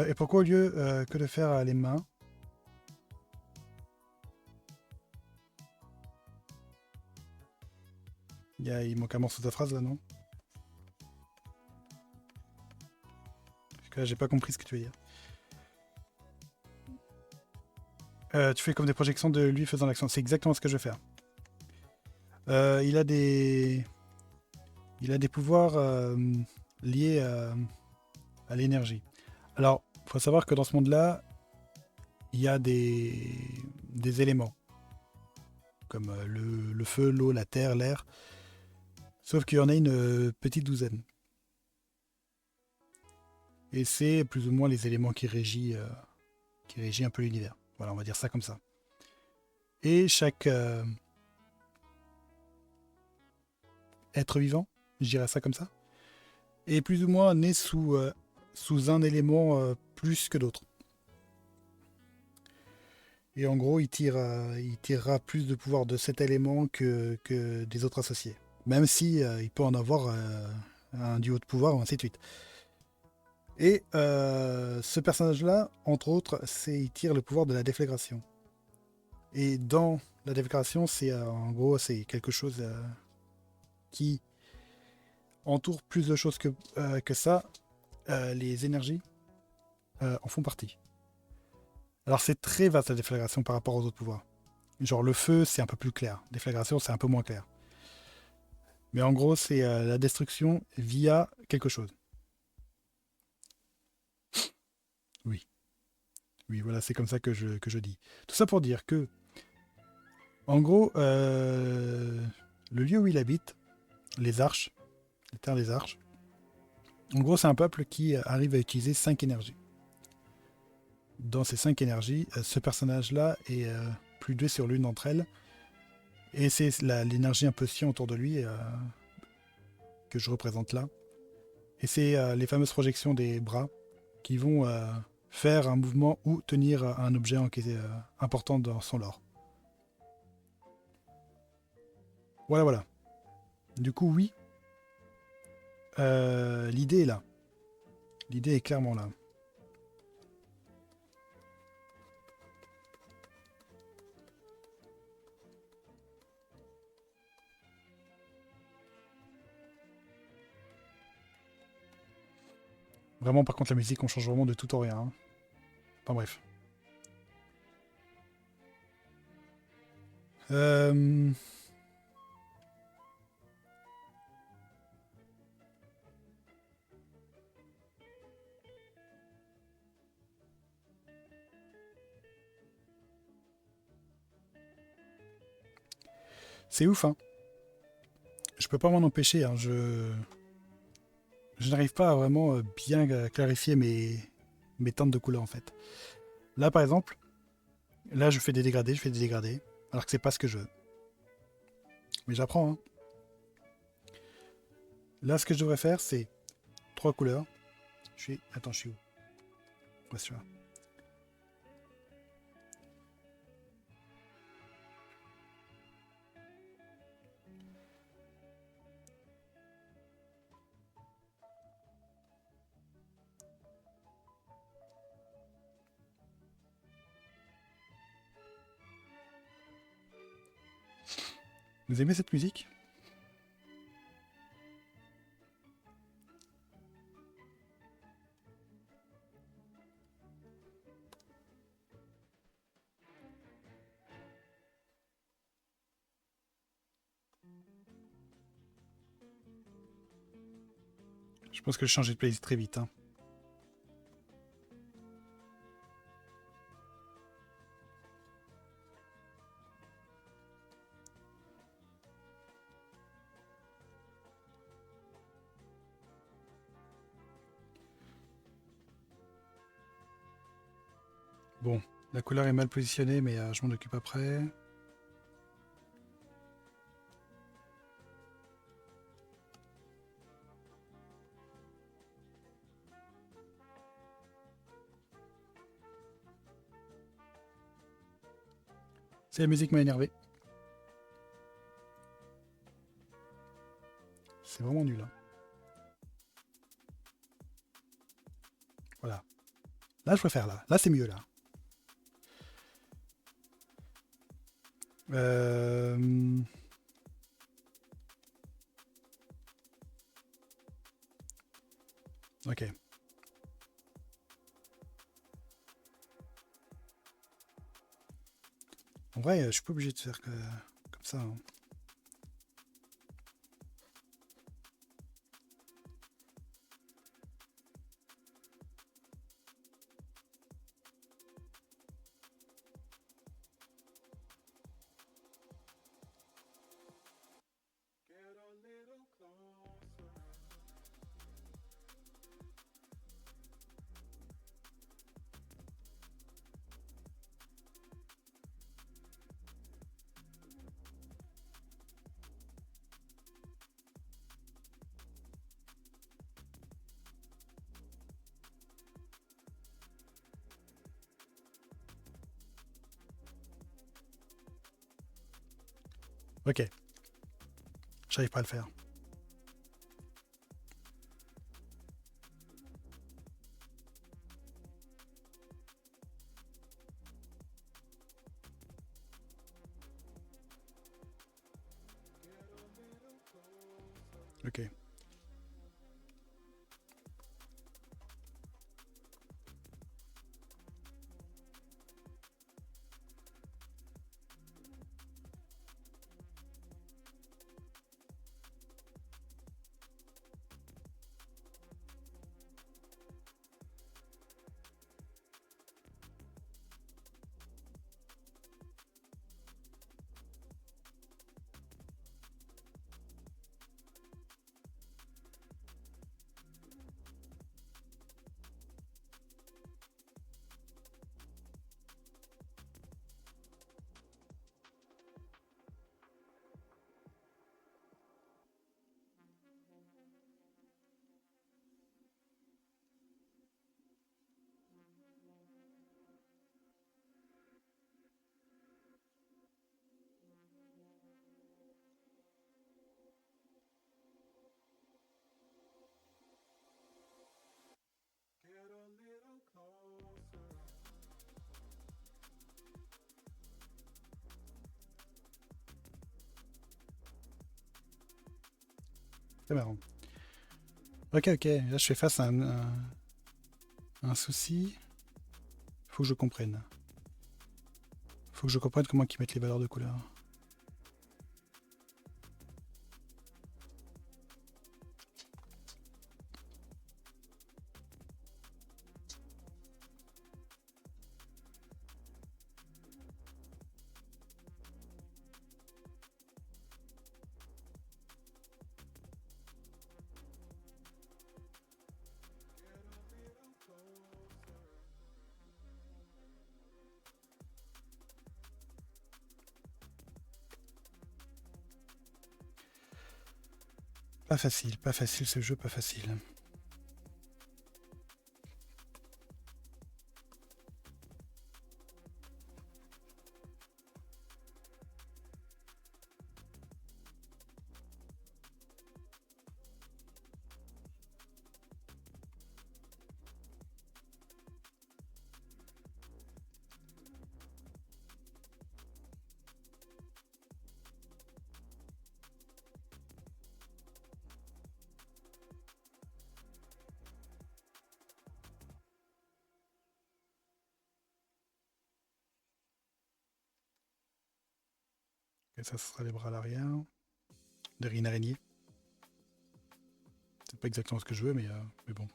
B: Et pourquoi au lieu que de faire les mains, il manque un morceau de ta phrase là, non? Parce que là, j'ai pas compris ce que tu veux dire. Tu fais comme des projections de lui faisant l'action. C'est exactement ce que je vais faire. Il a des pouvoirs liés à l'énergie. Alors, il faut savoir que dans ce monde-là, il y a des éléments, comme le feu, l'eau, la terre, l'air. Sauf qu'il y en a une petite douzaine. Et c'est plus ou moins les éléments qui régissent un peu l'univers. Voilà, on va dire ça comme ça. Et chaque être vivant, je dirais ça comme ça, est plus ou moins né sous un élément plus que d'autres. Et en gros, il tirera plus de pouvoir de cet élément que des autres associés. Même si il peut en avoir un duo de pouvoir, ou ainsi de suite. Et ce personnage-là, entre autres, il tire le pouvoir de la déflagration. Et dans la déflagration, c'est en gros, c'est quelque chose qui entoure plus de choses que ça. Les énergies en font partie. Alors c'est très vaste la déflagration par rapport aux autres pouvoirs. Genre le feu, c'est un peu plus clair. Déflagration, c'est un peu moins clair. Mais en gros, c'est la destruction via quelque chose. Oui. Oui, voilà, c'est comme ça que je dis. Tout ça pour dire que, en gros, le lieu où il habite, les Arches, les terres des Arches, en gros, c'est un peuple qui arrive à utiliser 5 énergies. Dans ces 5 énergies, ce personnage-là est plus doué sur l'une d'entre elles. Et c'est l'énergie un peu sion autour de lui que je représente là. Et c'est les fameuses projections des bras qui vont faire un mouvement ou tenir un objet qui est important dans son lore. Voilà, voilà. Du coup, oui, l'idée est là. L'idée est clairement là. Vraiment, par contre, la musique, on change vraiment de tout au rien. Hein. Enfin bref. Euh... C'est ouf, hein. Je peux pas m'en empêcher. Hein. Je n'arrive pas à vraiment bien clarifier mes teintes de couleurs, en fait. Là, par exemple, là, je fais des dégradés, alors que c'est pas ce que je veux. Mais j'apprends, hein. Là, ce que je devrais faire, c'est 3 couleurs. Attends, je suis où? Ouais, c'est là. Vous aimez cette musique? Je pense que je changeais de playlist très vite. Hein. Bon, la couleur est mal positionnée, mais je m'en occupe après. C'est la musique m'a énervé. C'est vraiment nul. Hein. Voilà. Là, je préfère là. Là, c'est mieux là. Ok. En vrai, je suis pas obligé de faire comme ça. Hein. Ok. J'arrive pas à le faire. Ok. C'est marrant. Ok, ok. Là, je fais face à un souci. Faut que je comprenne. Faut que je comprenne comment ils mettent les valeurs de couleur. Pas facile ce jeu, pas facile. Et ça, ce sera les bras à l'arrière. Derrière une araignée. C'est pas exactement ce que je veux, mais bon.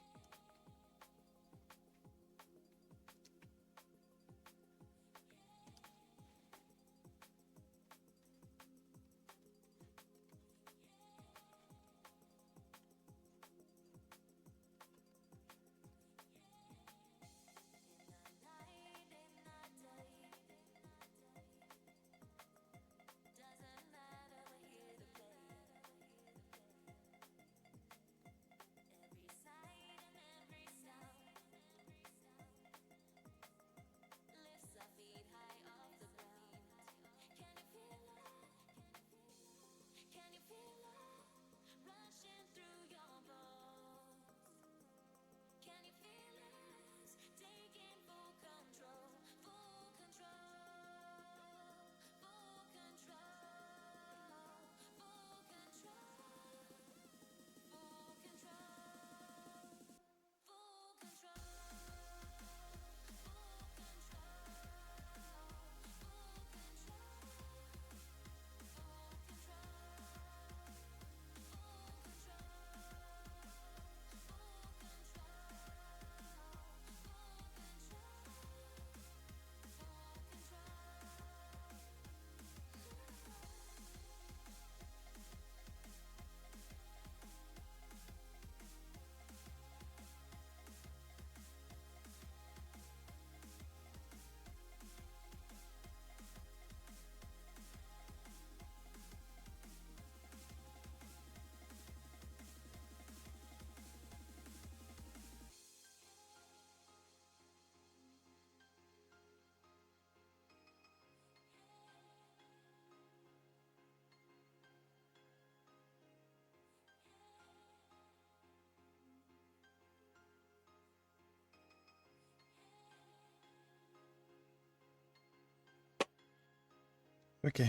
B: Ok.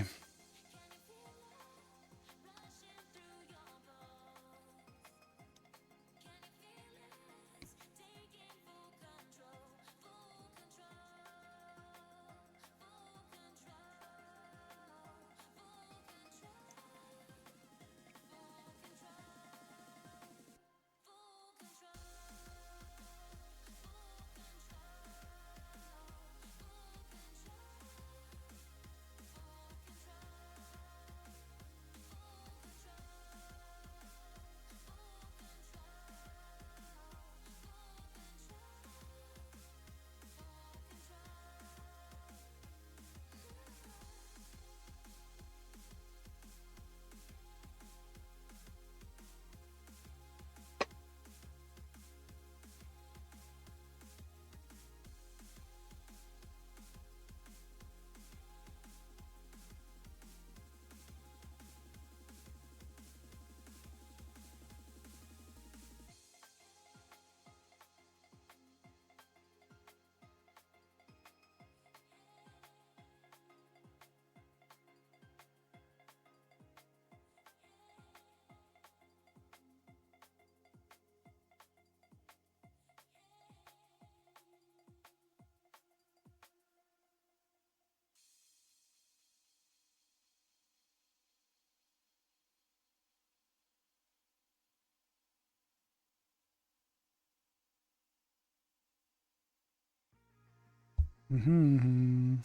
B: Mhm.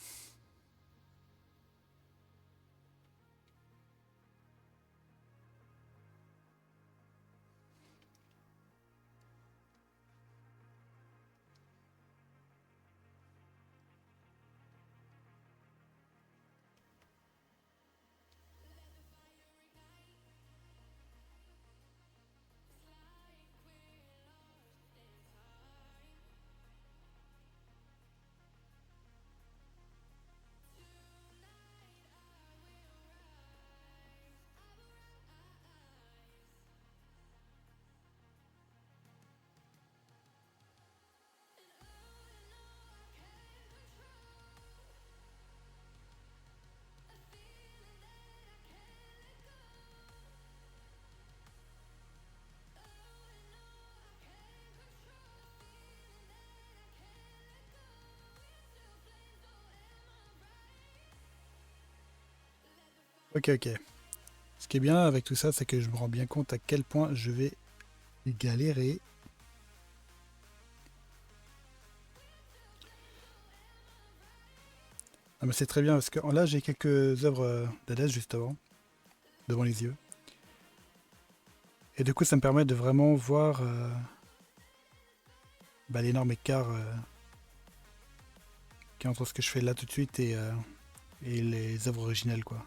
B: Ok, ok. Ce qui est bien avec tout ça, c'est que je me rends bien compte à quel point je vais galérer. Ah, mais c'est très bien parce que là j'ai quelques œuvres d'Adès justement devant les yeux. Et du coup ça me permet de vraiment voir l'énorme écart qu'il y a entre ce que je fais là tout de suite et les œuvres originales quoi.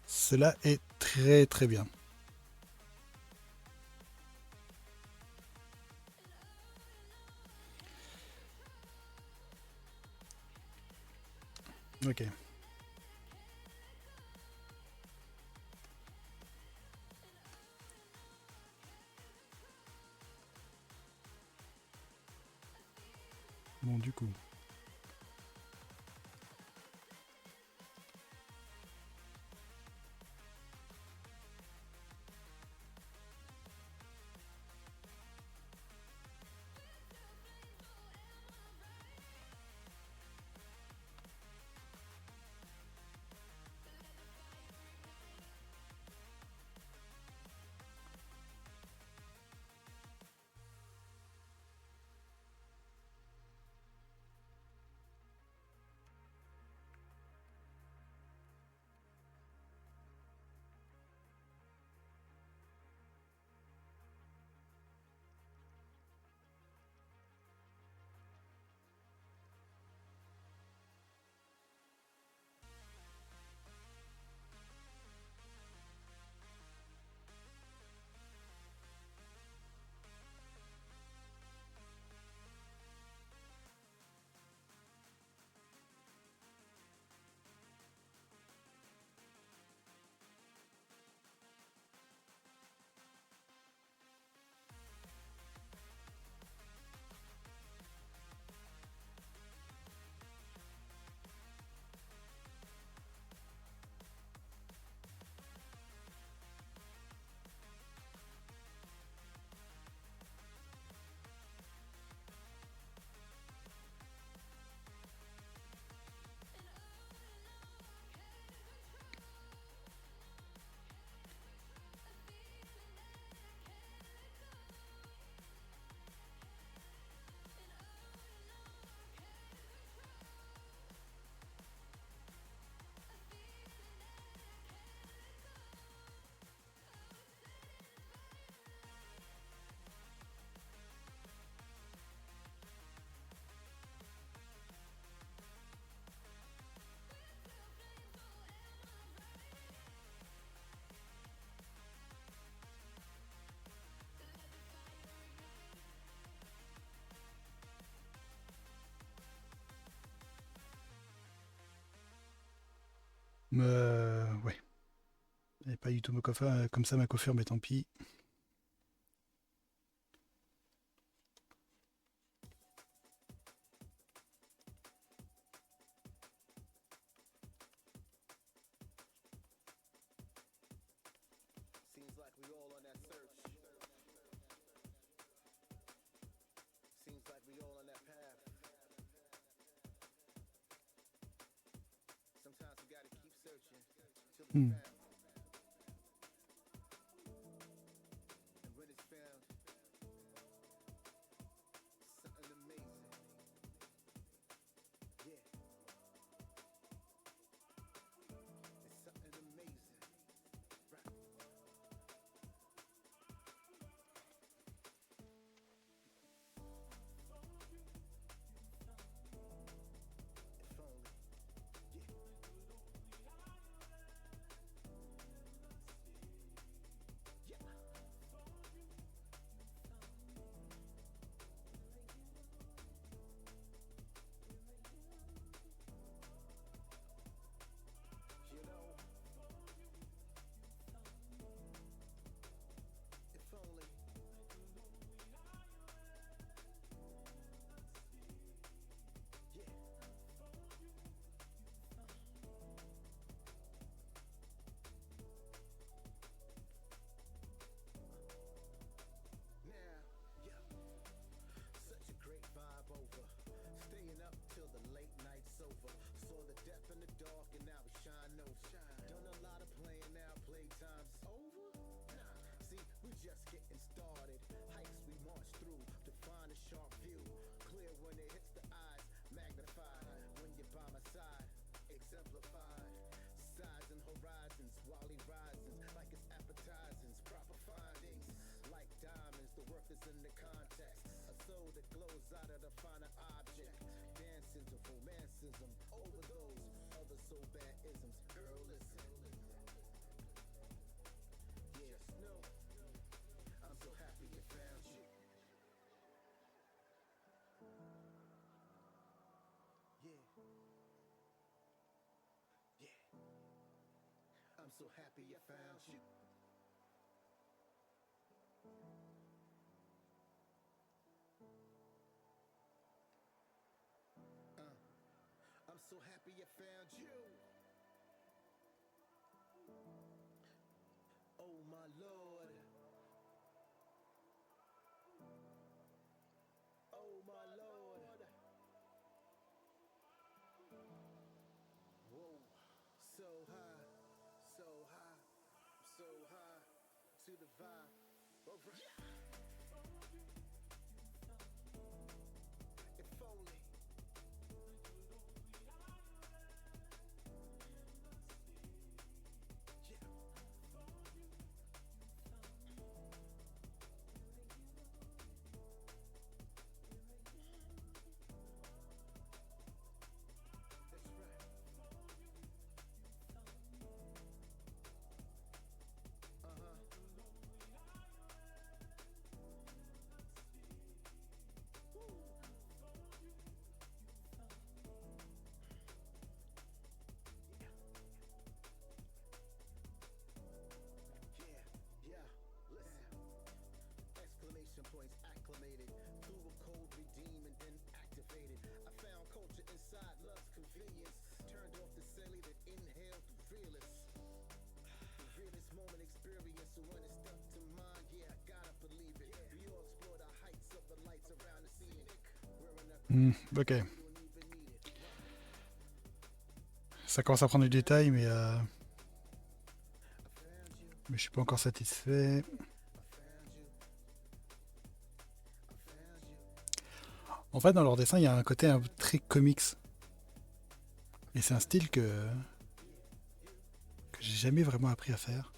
B: Cela est très très bien. Ok. Bon du coup. Ouais. Elle n'est pas du tout comme ça ma coiffure, mais tant pis.
C: Seems like we all on that search. Seems like we all on that path. Sometimes we gotta keep searching till it's
B: Hmm.
C: found. And when it's found, something amazing. Yeah, it's something amazing. Right. If only. Yeah. Yeah. You know, if only. Yeah. Now, yeah. Such a great vibe over. Staying up till the late nights over. Saw the depth in the dark and now we shine over. Done a lot of playing now, playtime's over. Nah, see, we just getting started. Hikes we march through to find a sharp view. Clear when it hits the eyes, magnified. When you're by my side, exemplified. Sides and horizons, Wally risings, like it's appetizing, proper findings. Like diamonds, the worth is in the context. A soul that glows out of the finer object. Dancing to romanticism, over those other so bad isms. Girl, listen. Yeah, no, I'm so happy I found you. Yeah, yeah. I'm so happy I found you. I'm so happy I found you. Oh my Lord. Oh my Lord. Whoa. So high, so high, so high to the vibe. Alright. If only. Yeah. That's right. Uh-huh. Woo. Yeah, yeah, listen. Exclamation points acclimated. Through a code redeemed and then activated. I found culture inside love's convenience. Turned off the celly that inhaled the realest. The realest moment experience. So when it stuck to mind, yeah, I gotta believe it. We all explore the heights of the lights around the scenic. We're in a
B: Hmm, ok.
C: we don't even need it.
B: Ça commence à prendre du détail,
C: I found you.
B: mais je suis pas encore satisfait.
C: I found you. I found you.
B: En fait, dans leur dessin, il y a un côté très comics. Et c'est un style que j'ai jamais vraiment appris à faire.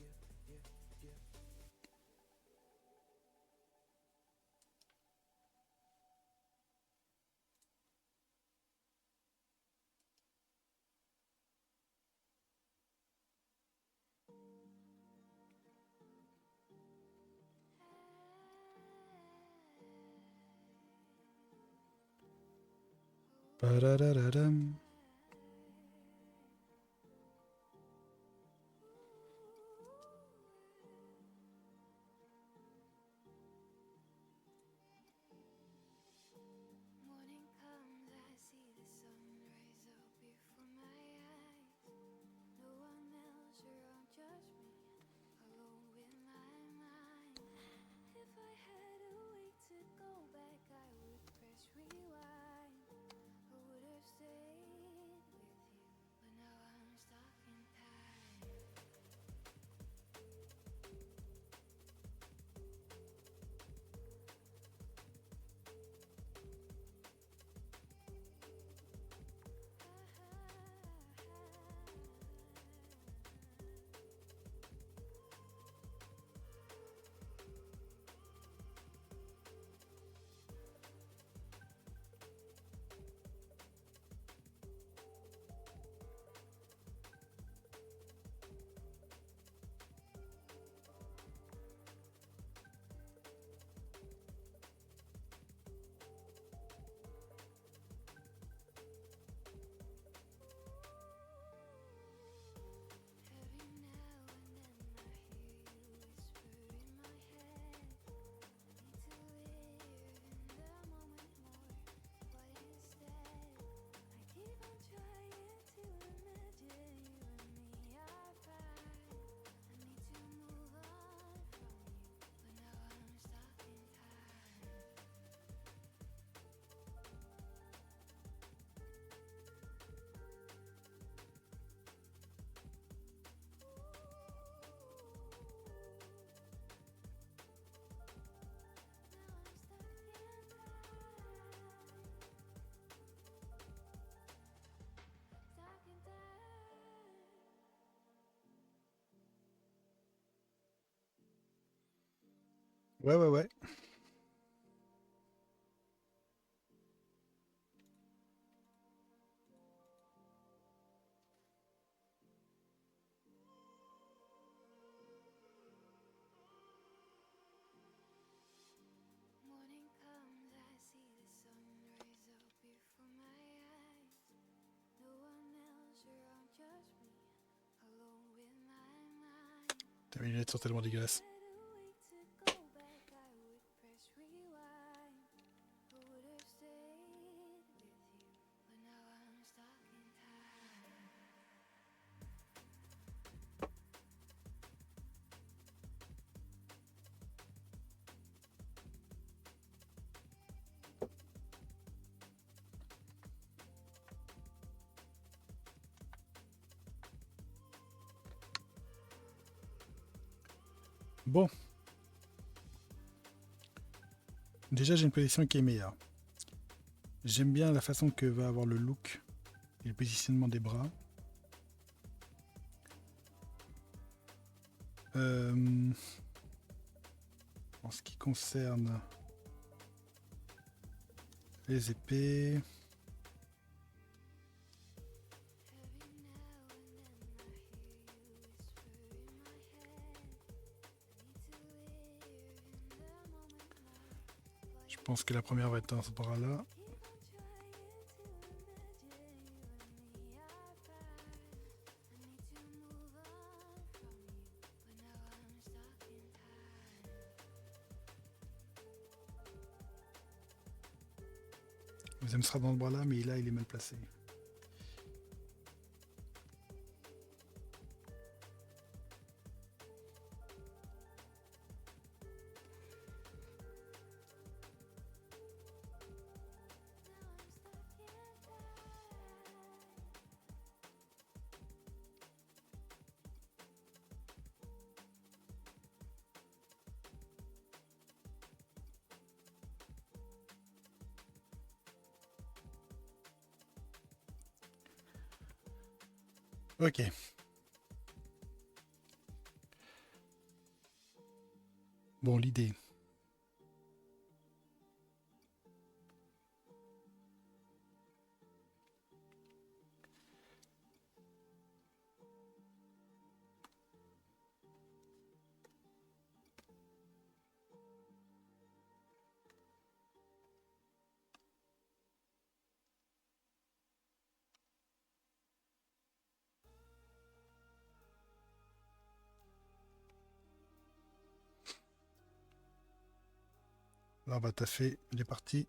B: Padadadadam. Ouais, ouais, ouais.
A: Morning comes, I see the sun rise up before my eyes. No one else around, just me, alone with my mind.
B: Tes lunettes sont tellement dégueulasses.
A: Had a week to go back, I would press rewind. I would have stayed with you, but now I'm stuck in time.
B: Bon, déjà j'ai une position qui est meilleure. J'aime bien la façon que va avoir le look et le positionnement des bras. En ce qui concerne les épées, je pense que la première va être dans ce bras-là. Le deuxième sera dans ce bras-là, mais là il est mal placé. Ok. Bon, l'idée. Là, on va taffer les parties.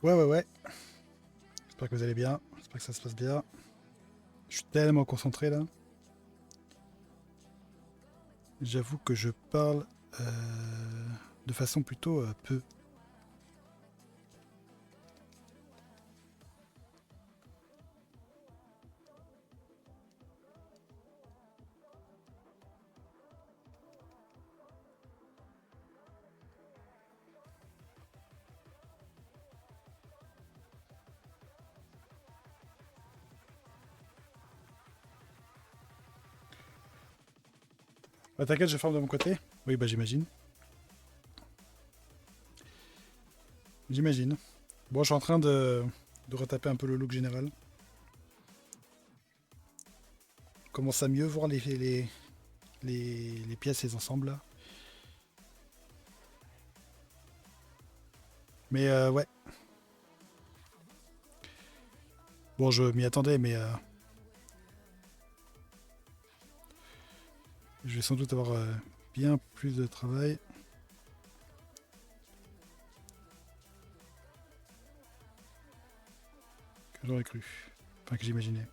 B: Ouais, ouais, ouais. J'espère que vous allez bien. J'espère que ça se passe bien. Je suis tellement concentré là. J'avoue que je parle de façon plutôt peu. Bah, t'inquiète, je forme de mon côté. Oui, bah j'imagine. J'imagine. Bon, je suis en train de retaper un peu le look général. Commence à mieux voir les pièces, les ensembles là. Mais ouais. Bon, je m'y attendais, mais je vais sans doute avoir bien plus de travail que j'aurais cru. Enfin, que j'imaginais.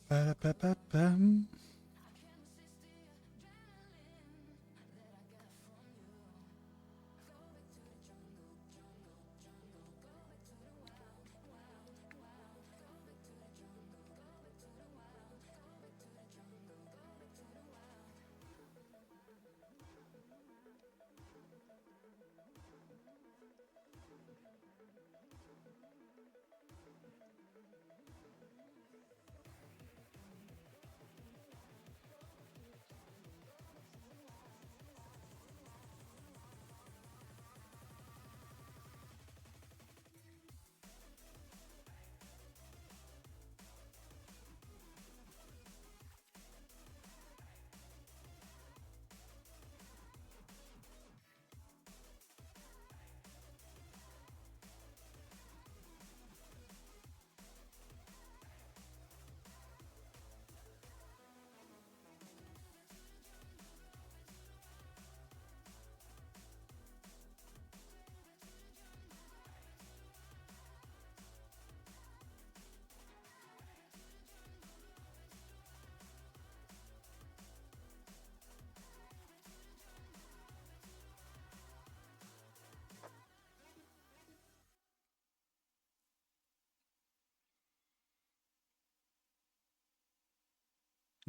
B: Palapapapam.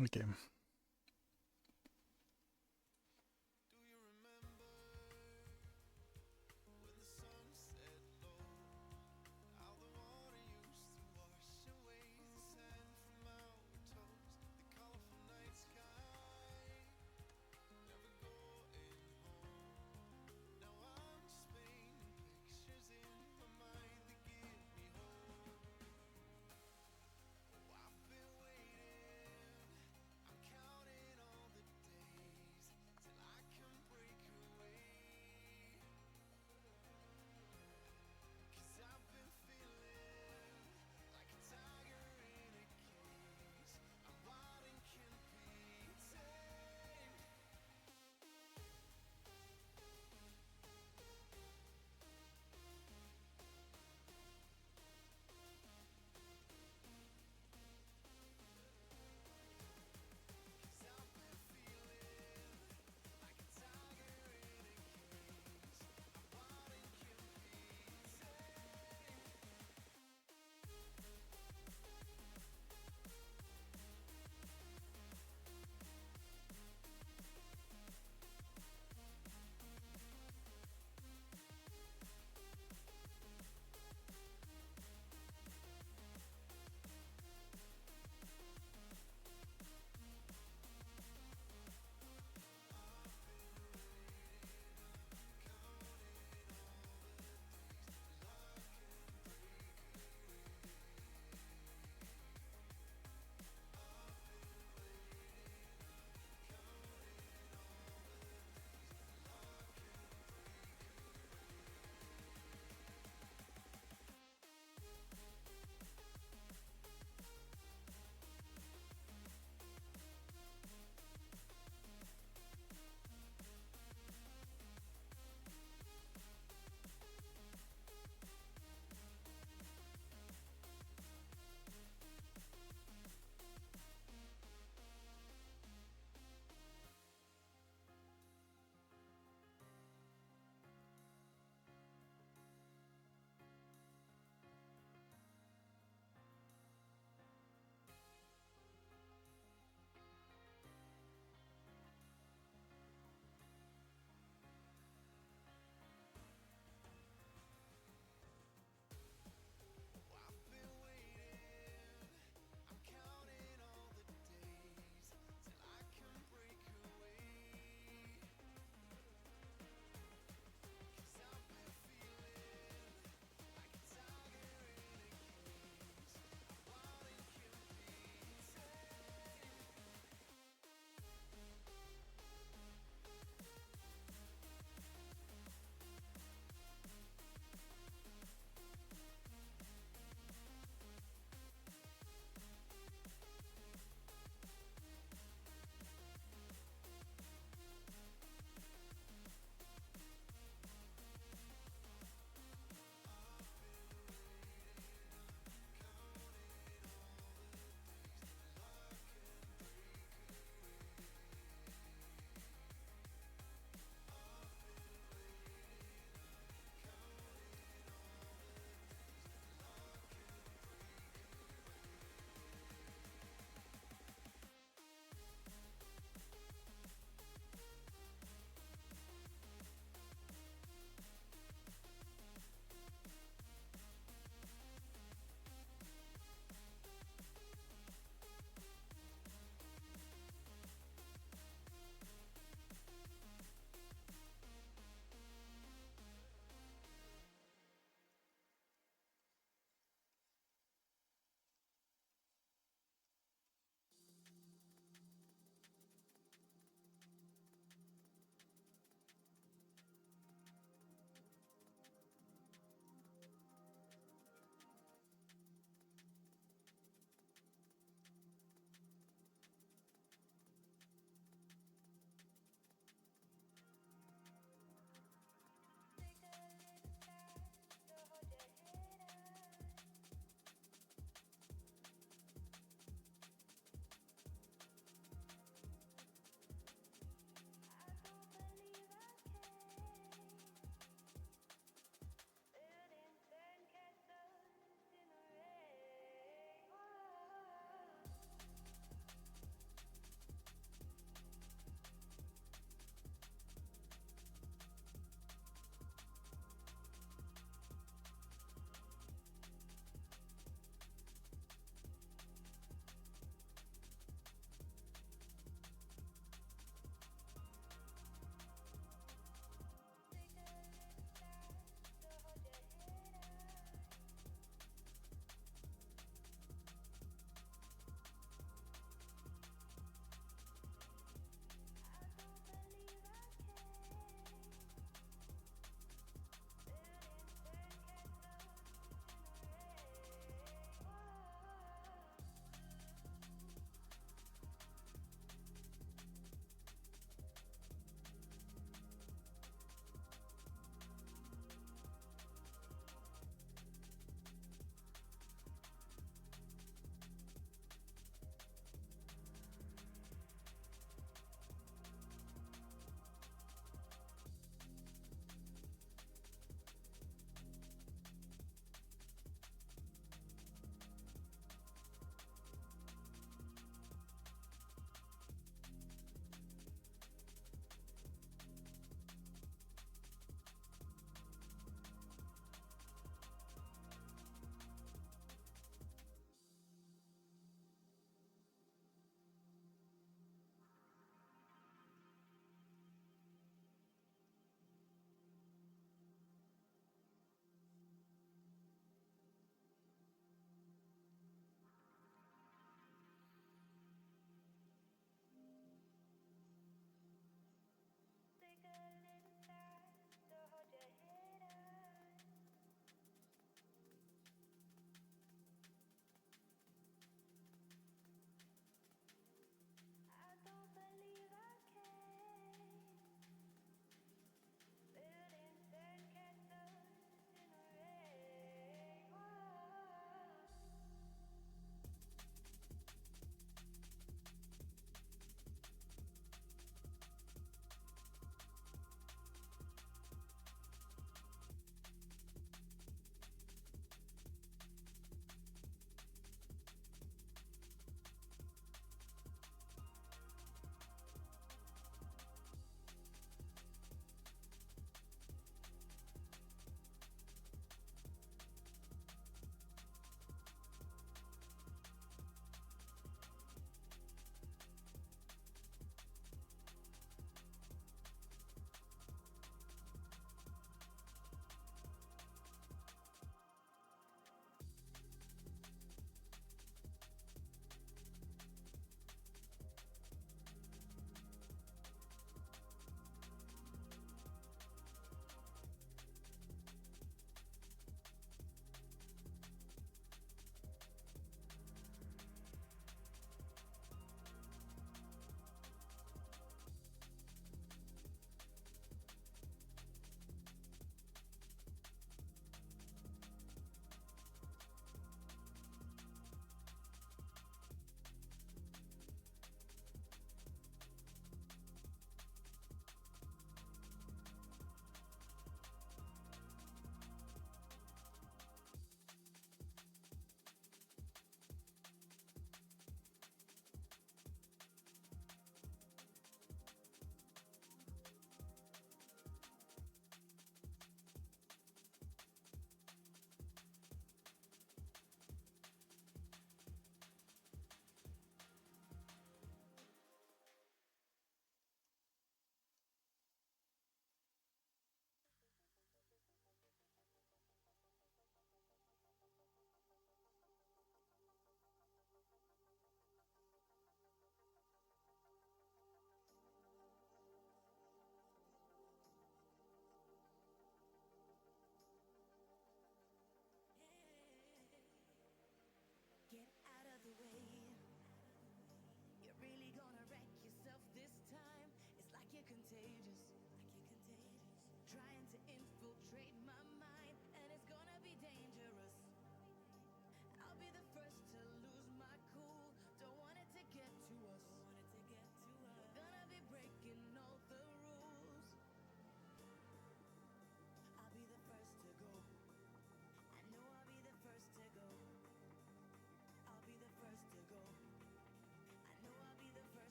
B: Ok.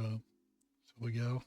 B: là, ce regard.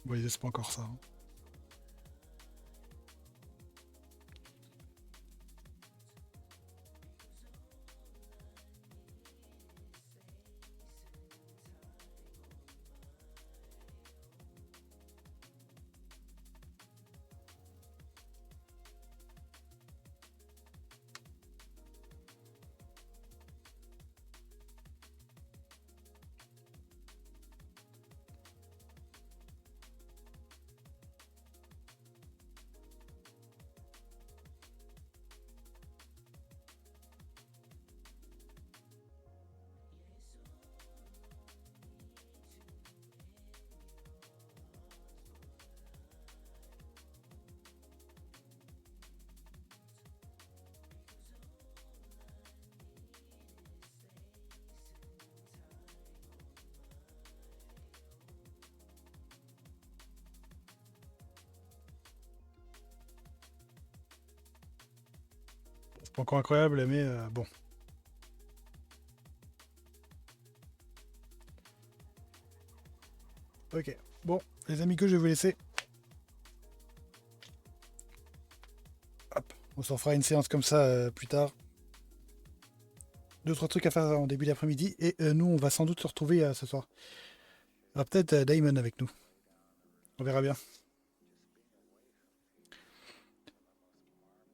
B: Vous voyez, c'est pas encore ça. Hein. C'est pas encore incroyable, mais bon. Ok. Bon, les amis, que je vais vous laisser. Hop, on s'en fera une séance comme ça plus tard. 2-3 trucs à faire en début d'après-midi. Et nous, on va sans doute se retrouver ce soir. Il y aura peut-être Damon avec nous. On verra bien.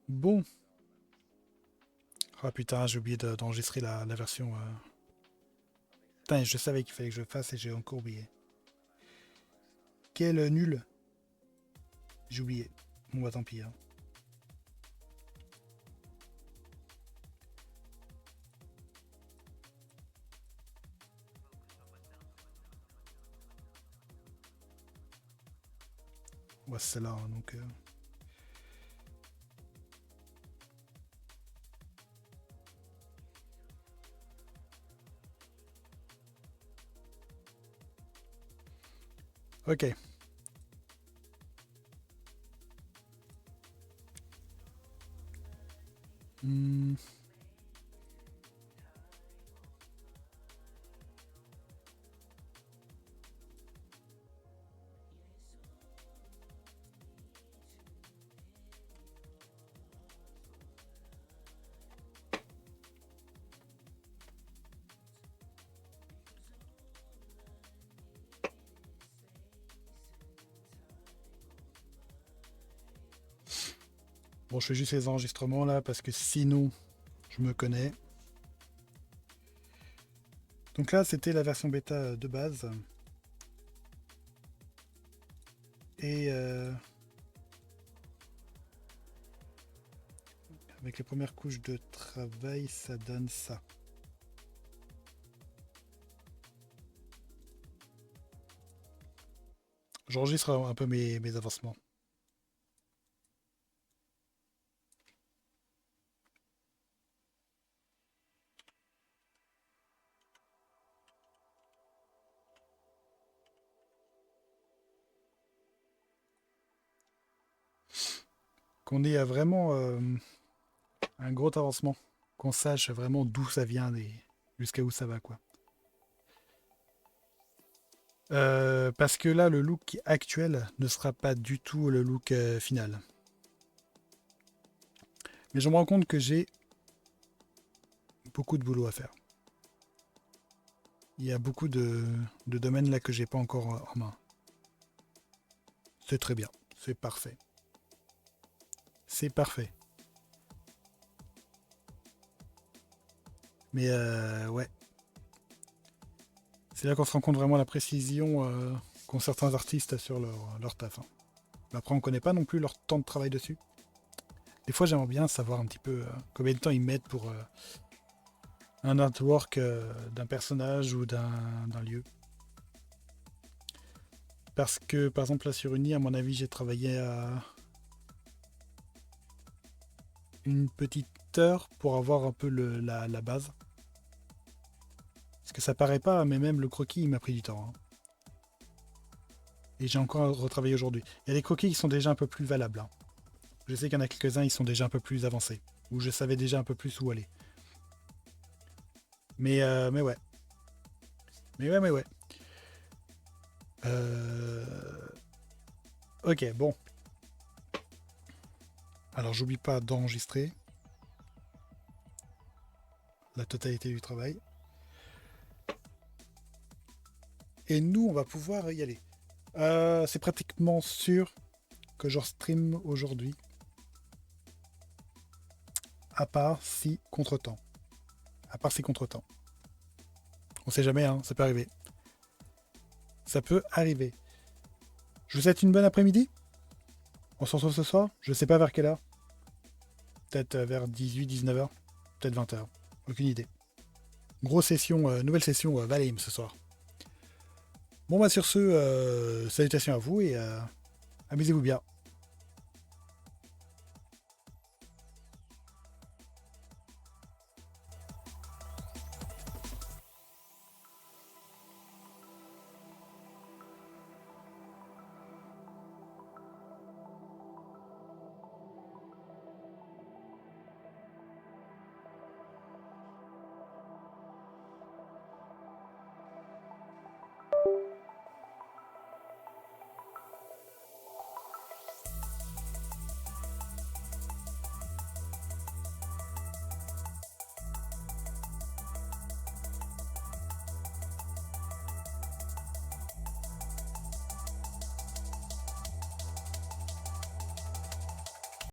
B: Bon. Ah putain, j'ai oublié d'enregistrer la version. Putain, je savais qu'il fallait que je le fasse et j'ai encore oublié. Quel nul. J'ai oublié. Bon bah tant pis. Hein. Ouais, c'est celle-là, hein, donc... Ok. Hmm. Bon, je fais juste les enregistrements là parce que sinon, je me connais. Donc là, c'était la version bêta de base. Et avec les premières couches de travail, ça donne ça. J'enregistre un peu mes avancements. Qu'on ait vraiment un gros avancement. Qu'on sache vraiment d'où ça vient et jusqu'à où ça va, quoi. Parce que là, le look actuel ne sera pas du tout le look final. Mais je me rends compte que j'ai beaucoup de boulot à faire. Il y a beaucoup de domaines là que j'ai pas encore en main. C'est très bien, c'est parfait. C'est parfait. Mais ouais. C'est là qu'on se rend compte vraiment la précision qu'ont certains artistes sur leur taf. Hein. Mais après, on connaît pas non plus leur temps de travail dessus. Des fois, j'aimerais bien savoir un petit peu combien de temps ils mettent pour un artwork d'un personnage ou d'un lieu. Parce que, par exemple, là sur Uni, à mon avis, j'ai travaillé à une petite heure pour avoir un peu la base. Parce que ça paraît pas, mais même le croquis, il m'a pris du temps. Hein. Et j'ai encore retravaillé aujourd'hui. Il y a des croquis qui sont déjà un peu plus valables. Hein. Je sais qu'il y en a quelques-uns, ils sont déjà un peu plus avancés. Ou je savais déjà un peu plus où aller. Mais ouais. Mais ouais. Ok, bon. Alors, j'oublie pas d'enregistrer la totalité du travail. Et nous, on va pouvoir y aller. C'est pratiquement sûr que je stream aujourd'hui. À part si contretemps. On sait jamais, hein, ça peut arriver. Ça peut arriver. Je vous souhaite une bonne après-midi. On se retrouve ce soir. Je sais pas vers quelle heure. Peut-être vers 18-19h. Peut-être 20h. Aucune idée. Grosse session, nouvelle session Valheim ce soir. Bon bah sur ce, salutations à vous et amusez-vous bien.